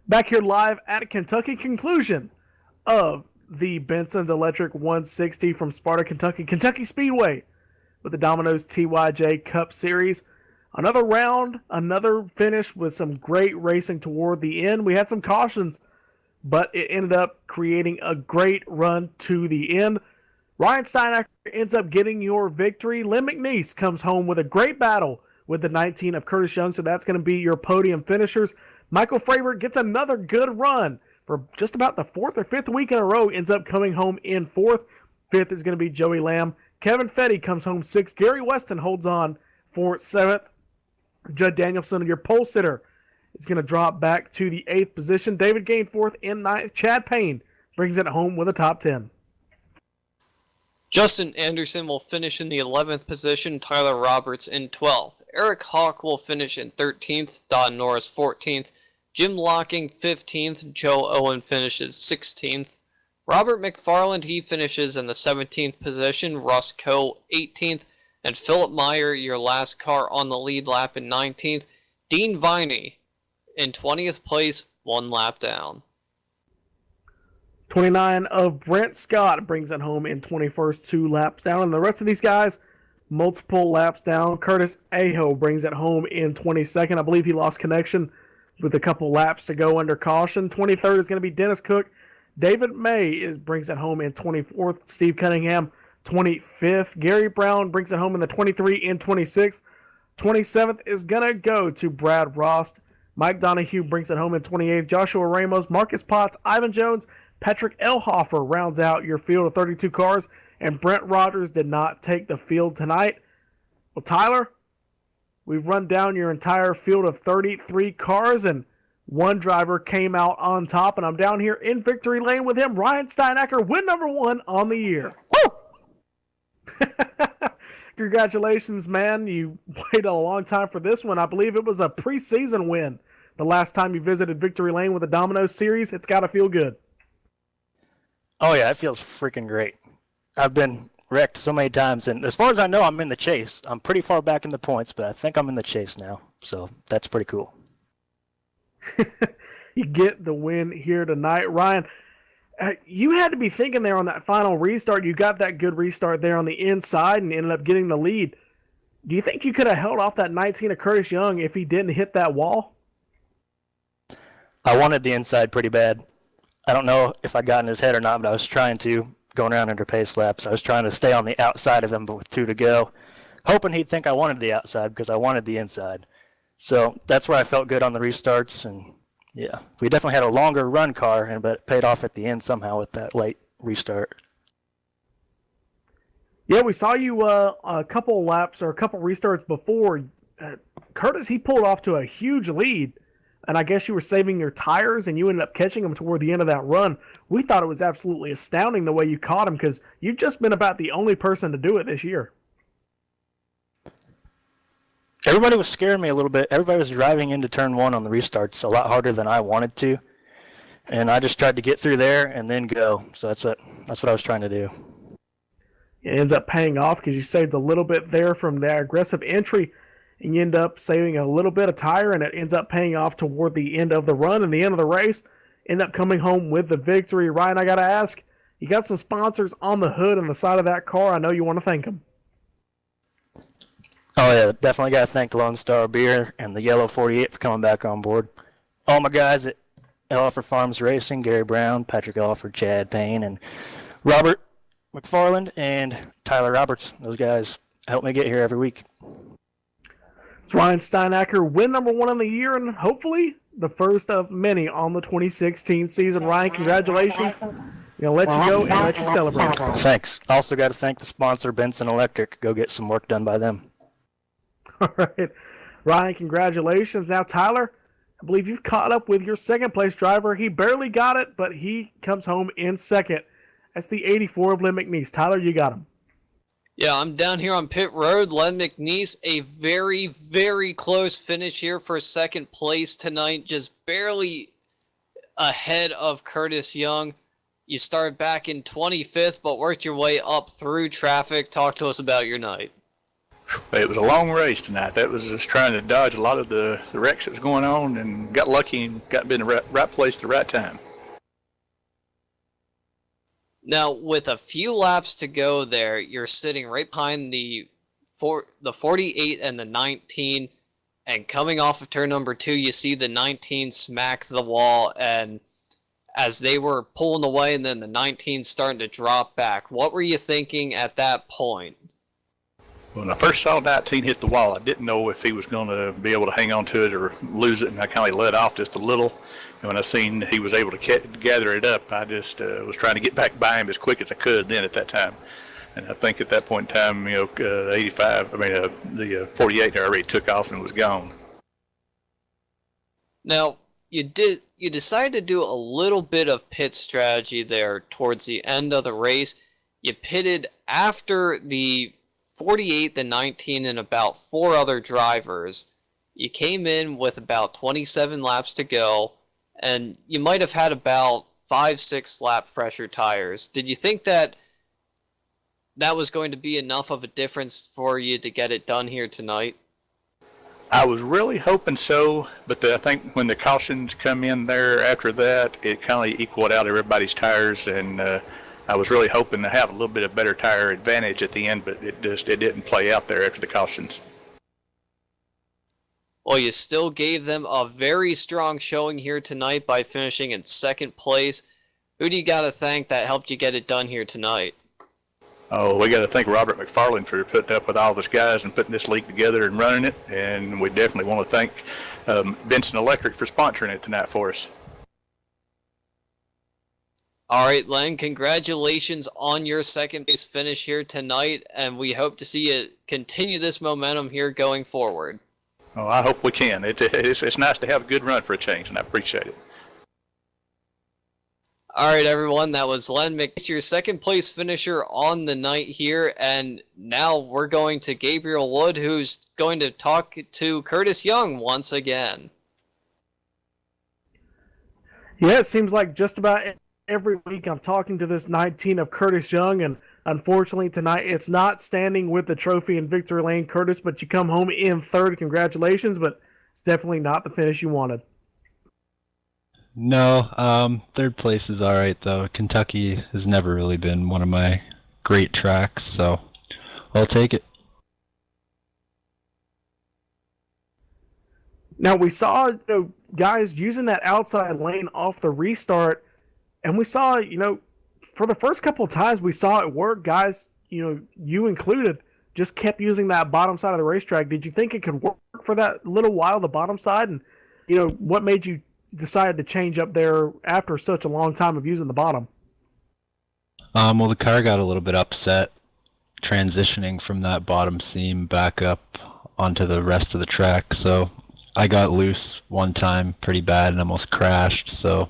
Back here live at Kentucky, conclusion of the Benson's Electric 160 from Sparta, Kentucky, Kentucky Speedway with the Domino's TYJ Cup Series. Another round, another finish with some great racing toward the end. We had some cautions, but it ended up creating a great run to the end. Ryan Steinacker ends up getting your victory. Lynn McNeese comes home with a great battle with the 19 of Curtis Young, so that's going to be your podium finishers. Michael Frabert gets another good run for just about the fourth or fifth week in a row, ends up coming home in fourth. Fifth is going to be Joey Lamb. Kevin Fetty comes home sixth. Gary Weston holds on for seventh. Judd Danielson, your pole sitter, is going to drop back to the eighth position. David Gain fourth and ninth. Chad Payne brings it home with a top 10. Justin Anderson will finish in the 11th position, Tyler Roberts in 12th. Eric Hawk will finish in 13th, Don Norris 14th, Jim Locking 15th, Joe Owen finishes 16th. Robert McFarland, he finishes in the 17th position, Russ Coe 18th, and Philip Meyer, your last car on the lead lap in 19th. Dean Viney in 20th place, one lap down. 29 of Brent Scott brings it home in 21st, 2 laps down. And the rest of these guys, multiple laps down. Curtis Aho brings it home in 22nd. I believe he lost connection with a couple laps to go under caution. 23rd is going to be Dennis Cook. David May brings it home in 24th. Steve Cunningham, 25th. Gary Brown brings it home in the 23 and 26th. 27th is going to go to Brad Rost. Mike Donahue brings it home in 28th. Joshua Ramos, Marcus Potts, Ivan Jones, Patrick Elhofer rounds out your field of 32 cars, and Brent Rogers did not take the field tonight. Well, Tyler, we've run down your entire field of 33 cars, and one driver came out on top, and I'm down here in victory lane with him, Ryan Steinacker, win number 1 on the year. Woo! Congratulations, man. You waited a long time for this one. I believe it was a preseason win the last time you visited victory lane with the Domino series. It's got to feel good. Oh, yeah, it feels freaking great. I've been wrecked so many times, and as far as I know, I'm in the chase. I'm pretty far back in the points, but I think I'm in the chase now, so that's pretty cool. You get the win here tonight. Ryan, you had to be thinking there on that final restart. You got that good restart there on the inside and ended up getting the lead. Do you think you could have held off that 19 of Curtis Young if he didn't hit that wall? I wanted the inside pretty bad. I don't know if I got in his head or not, but I was trying to, going around under pace laps. I was trying to stay on the outside of him, but with 2 to go, hoping he'd think I wanted the outside because I wanted the inside. So that's where I felt good on the restarts, and yeah, we definitely had a longer run car, but it paid off at the end somehow with that late restart. Yeah, we saw you a couple laps or a couple restarts before. Curtis, he pulled off to a huge lead. And I guess you were saving your tires, and you ended up catching him toward the end of that run. We thought it was absolutely astounding the way you caught him, because you've just been about the only person to do it this year. Everybody was scaring me a little bit. Everybody was driving into turn 1 on the restarts a lot harder than I wanted to. And I just tried to get through there and then go. So that's what I was trying to do. It ends up paying off because you saved a little bit there from that aggressive entry, and you end up saving a little bit of tire, and it ends up paying off toward the end of the run and the end of the race. End up coming home with the victory. Ryan, I got to ask, you got some sponsors on the hood and the side of that car. I know you want to thank them. Oh, yeah, definitely got to thank Lone Star Beer and the Yellow 48 for coming back on board. All my guys at Elfer Farms Racing, Gary Brown, Patrick Elfer, Chad Payne, and Robert McFarland, and Tyler Roberts. Those guys help me get here every week. It's Ryan Steinacker, win number 1 on the year, and hopefully the first of many on the 2016 season. Ryan, congratulations. I'm going to let you go and let you celebrate. Thanks. Also got to thank the sponsor, Benson Electric. Go get some work done by them. All right. Ryan, congratulations. Now, Tyler, I believe you've caught up with your second-place driver. He barely got it, but he comes home in second. That's the 84 of Lynn McNeese. Tyler, you got him. Yeah, I'm down here on pit road. Len McNeese, a very, very close finish here for second place tonight. Just barely ahead of Curtis Young. You started back in 25th, but worked your way up through traffic. Talk to us about your night. It was a long race tonight. That was just trying to dodge a lot of the wrecks that was going on, and got lucky and got in the right place at the right time. Now, with a few laps to go there, you're sitting right behind the 48 and the 19, and coming off of turn number 2, you see the 19 smack the wall, and as they were pulling away and then the 19 starting to drop back, what were you thinking at that point? When I first saw 19 hit the wall, I didn't know if he was going to be able to hang on to it or lose it, and I kind of let off just a little. And when I seen he was able to gather it up, I just was trying to get back by him as quick as I could then at that time. And I think at that point in time, the 48 already took off and was gone. Now, you decided to do a little bit of pit strategy there towards the end of the race. You pitted after the 48, the 19, and about 4 other drivers. You came in with about 27 laps to go, and you might have had about 5-6 lap fresher tires. Did you think that was going to be enough of a difference for you to get it done here tonight? I was really hoping so, but I think when the cautions come in there after that, it kind of equaled out everybody's tires, and I was really hoping to have a little bit of better tire advantage at the end, but it didn't play out there after the cautions. Well, you still gave them a very strong showing here tonight by finishing in 2nd place. Who do you got to thank that helped you get it done here tonight? Oh, we got to thank Robert McFarland for putting up with all this guys and putting this league together and running it, and we definitely want to thank Benson Electric for sponsoring it tonight for us. All right, Len, congratulations on your 2nd place finish here tonight, and we hope to see you continue this momentum here going forward. Oh, I hope we can. It's nice to have a good run for a change, and I appreciate it. All right, everyone, that was Len McNeese, your 2nd place finisher on the night here, and now we're going to Gabriel Wood, who's going to talk to Curtis Young once again. Yeah, it seems like just about every week I'm talking to this 19 of Curtis Young, and unfortunately tonight it's not standing with the trophy in victory lane, Curtis, but you come home in 3rd. Congratulations, but it's definitely not the finish you wanted. No, 3rd place is all right, though. Kentucky has never really been one of my great tracks, so I'll take it. Now, we saw guys using that outside lane off the restart, and we saw, for the first couple of times we saw it work, guys, you included, just kept using that bottom side of the racetrack. Did you think it could work for that little while, the bottom side? And, what made you decided to change up there after such a long time of using the bottom? Well, the car got a little bit upset transitioning from that bottom seam back up onto the rest of the track, so I got loose one time pretty bad and almost crashed, so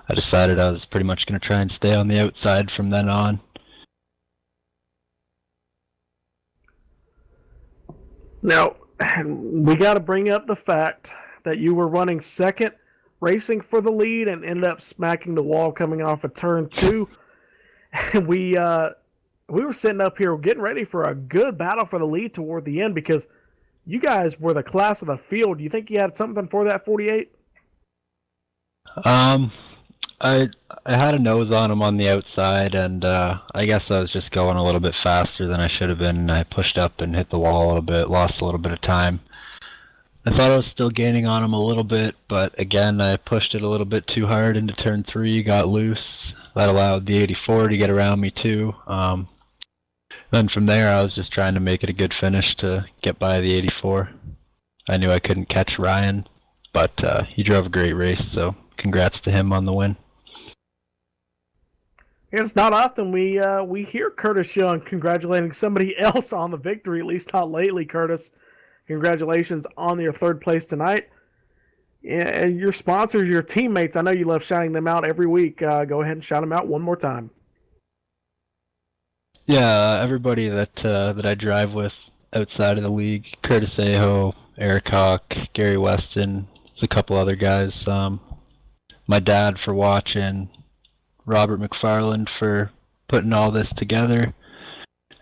I decided I was pretty much going to try and stay on the outside from then on. Now, we got to bring up the fact that you were running 2nd, racing for the lead, and ended up smacking the wall coming off of turn 2. And we were sitting up here getting ready for a good battle for the lead toward the end because you guys were the class of the field. Do you think you had something for that 48? I had a nose on him on the outside, and I guess I was just going a little bit faster than I should have been, and I pushed up and hit the wall a little bit, lost a little bit of time. I thought I was still gaining on him a little bit, but again, I pushed it a little bit too hard into turn 3, got loose. That allowed the 84 to get around me too. Then from there, I was just trying to make it a good finish to get by the 84. I knew I couldn't catch Ryan, but he drove a great race, so congrats to him on the win. It's not often we hear Curtis Young congratulating somebody else on the victory, at least not lately, Curtis. Congratulations on your 3rd place tonight. And your sponsors, your teammates, I know you love shouting them out every week. Go ahead and shout them out one more time. Yeah, everybody that I drive with outside of the league, Curtis Aho, Eric Hawk, Gary Weston, there's a couple other guys. My dad for watching, Robert McFarland for putting all this together,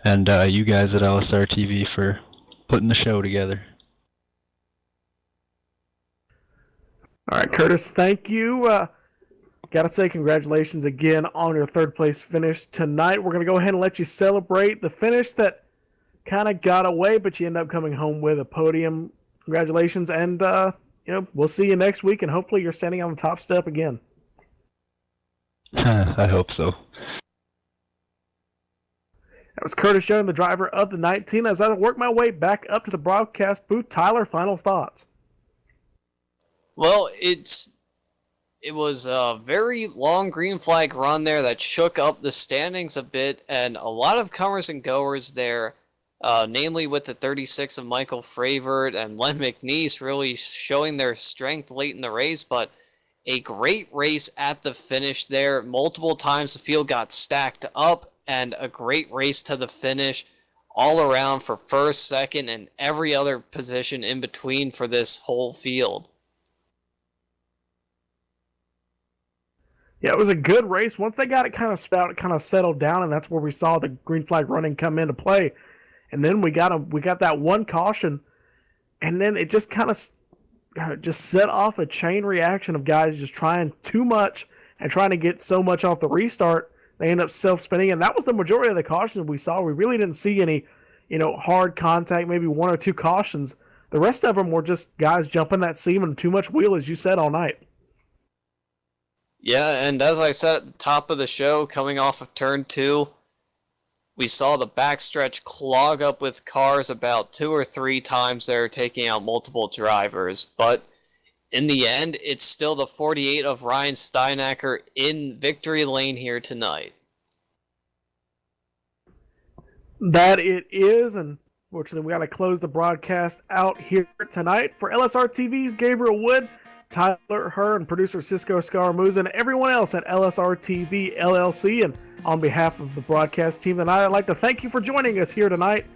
and you guys at LSRTV for putting the show together. All right, Curtis, thank you. Got to say congratulations again on your third place finish tonight. We're going to go ahead and let you celebrate the finish that kind of got away, but you end up coming home with a podium. Congratulations, and we'll see you next week, and hopefully you're standing on the top step again. I hope so. That was Curtis Young, the driver of the 19. As I work my way back up to the broadcast booth, Tyler, final thoughts. Well, it was a very long green flag run there that shook up the standings a bit, and a lot of comers and goers there, namely with the 36 of Michael Fravert and Len McNeese really showing their strength late in the race, but a great race at the finish there. Multiple times the field got stacked up, and a great race to the finish all around for first, second, and every other position in between for this whole field. Yeah, it was a good race. Once they got it kind of settled down, and that's where we saw the green flag running come into play. And then we got that one caution, and then it just kind of just set off a chain reaction of guys just trying too much and trying to get so much off the restart. They end up self-spinning, and that was the majority of the cautions we saw. We really didn't see any, hard contact, maybe one or two cautions. The rest of them were just guys jumping that seam and too much wheel, as you said, all night. Yeah, and as I said at the top of the show, coming off of turn 2, we saw the backstretch clog up with cars about 2 or 3 times there, taking out multiple drivers. But in the end, it's still the 48 of Ryan Steinacker in victory lane here tonight. That it is, and fortunately we got to close the broadcast out here tonight. For LSRTV's Gabriel Wood, Tyler Herr, and producer Cisco Scaramuza, and everyone else at LSRTV LLC, and on behalf of the broadcast team tonight, I'd like to thank you for joining us here tonight.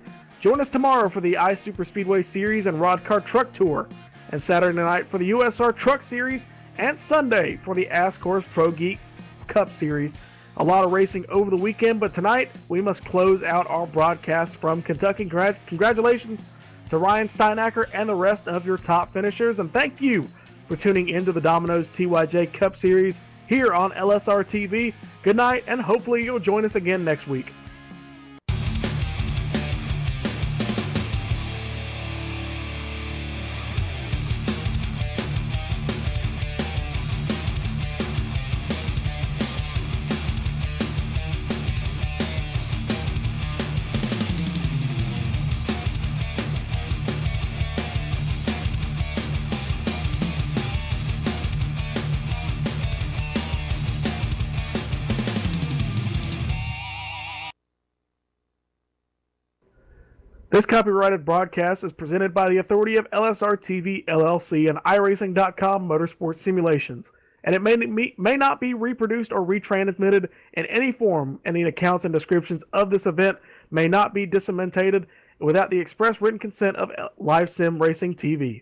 Join us tomorrow for the iSuperspeedway Series and Rod Car Truck Tour, and Saturday night for the USR Truck Series, and Sunday for the Ascors Pro Geek Cup Series. A lot of racing over the weekend, but tonight we must close out our broadcast from Kentucky. Congratulations to Ryan Steinacker and the rest of your top finishers, and thank you for tuning into the Domino's TYJ Cup Series here on LSR TV. Good night, and hopefully you'll join us again next week. This copyrighted broadcast is presented by the authority of LSRTV LLC and iRacing.com Motorsports Simulations, and it may not be reproduced or retransmitted in any form, and the accounts and descriptions of this event may not be disseminated without the express written consent of Live Sim Racing TV.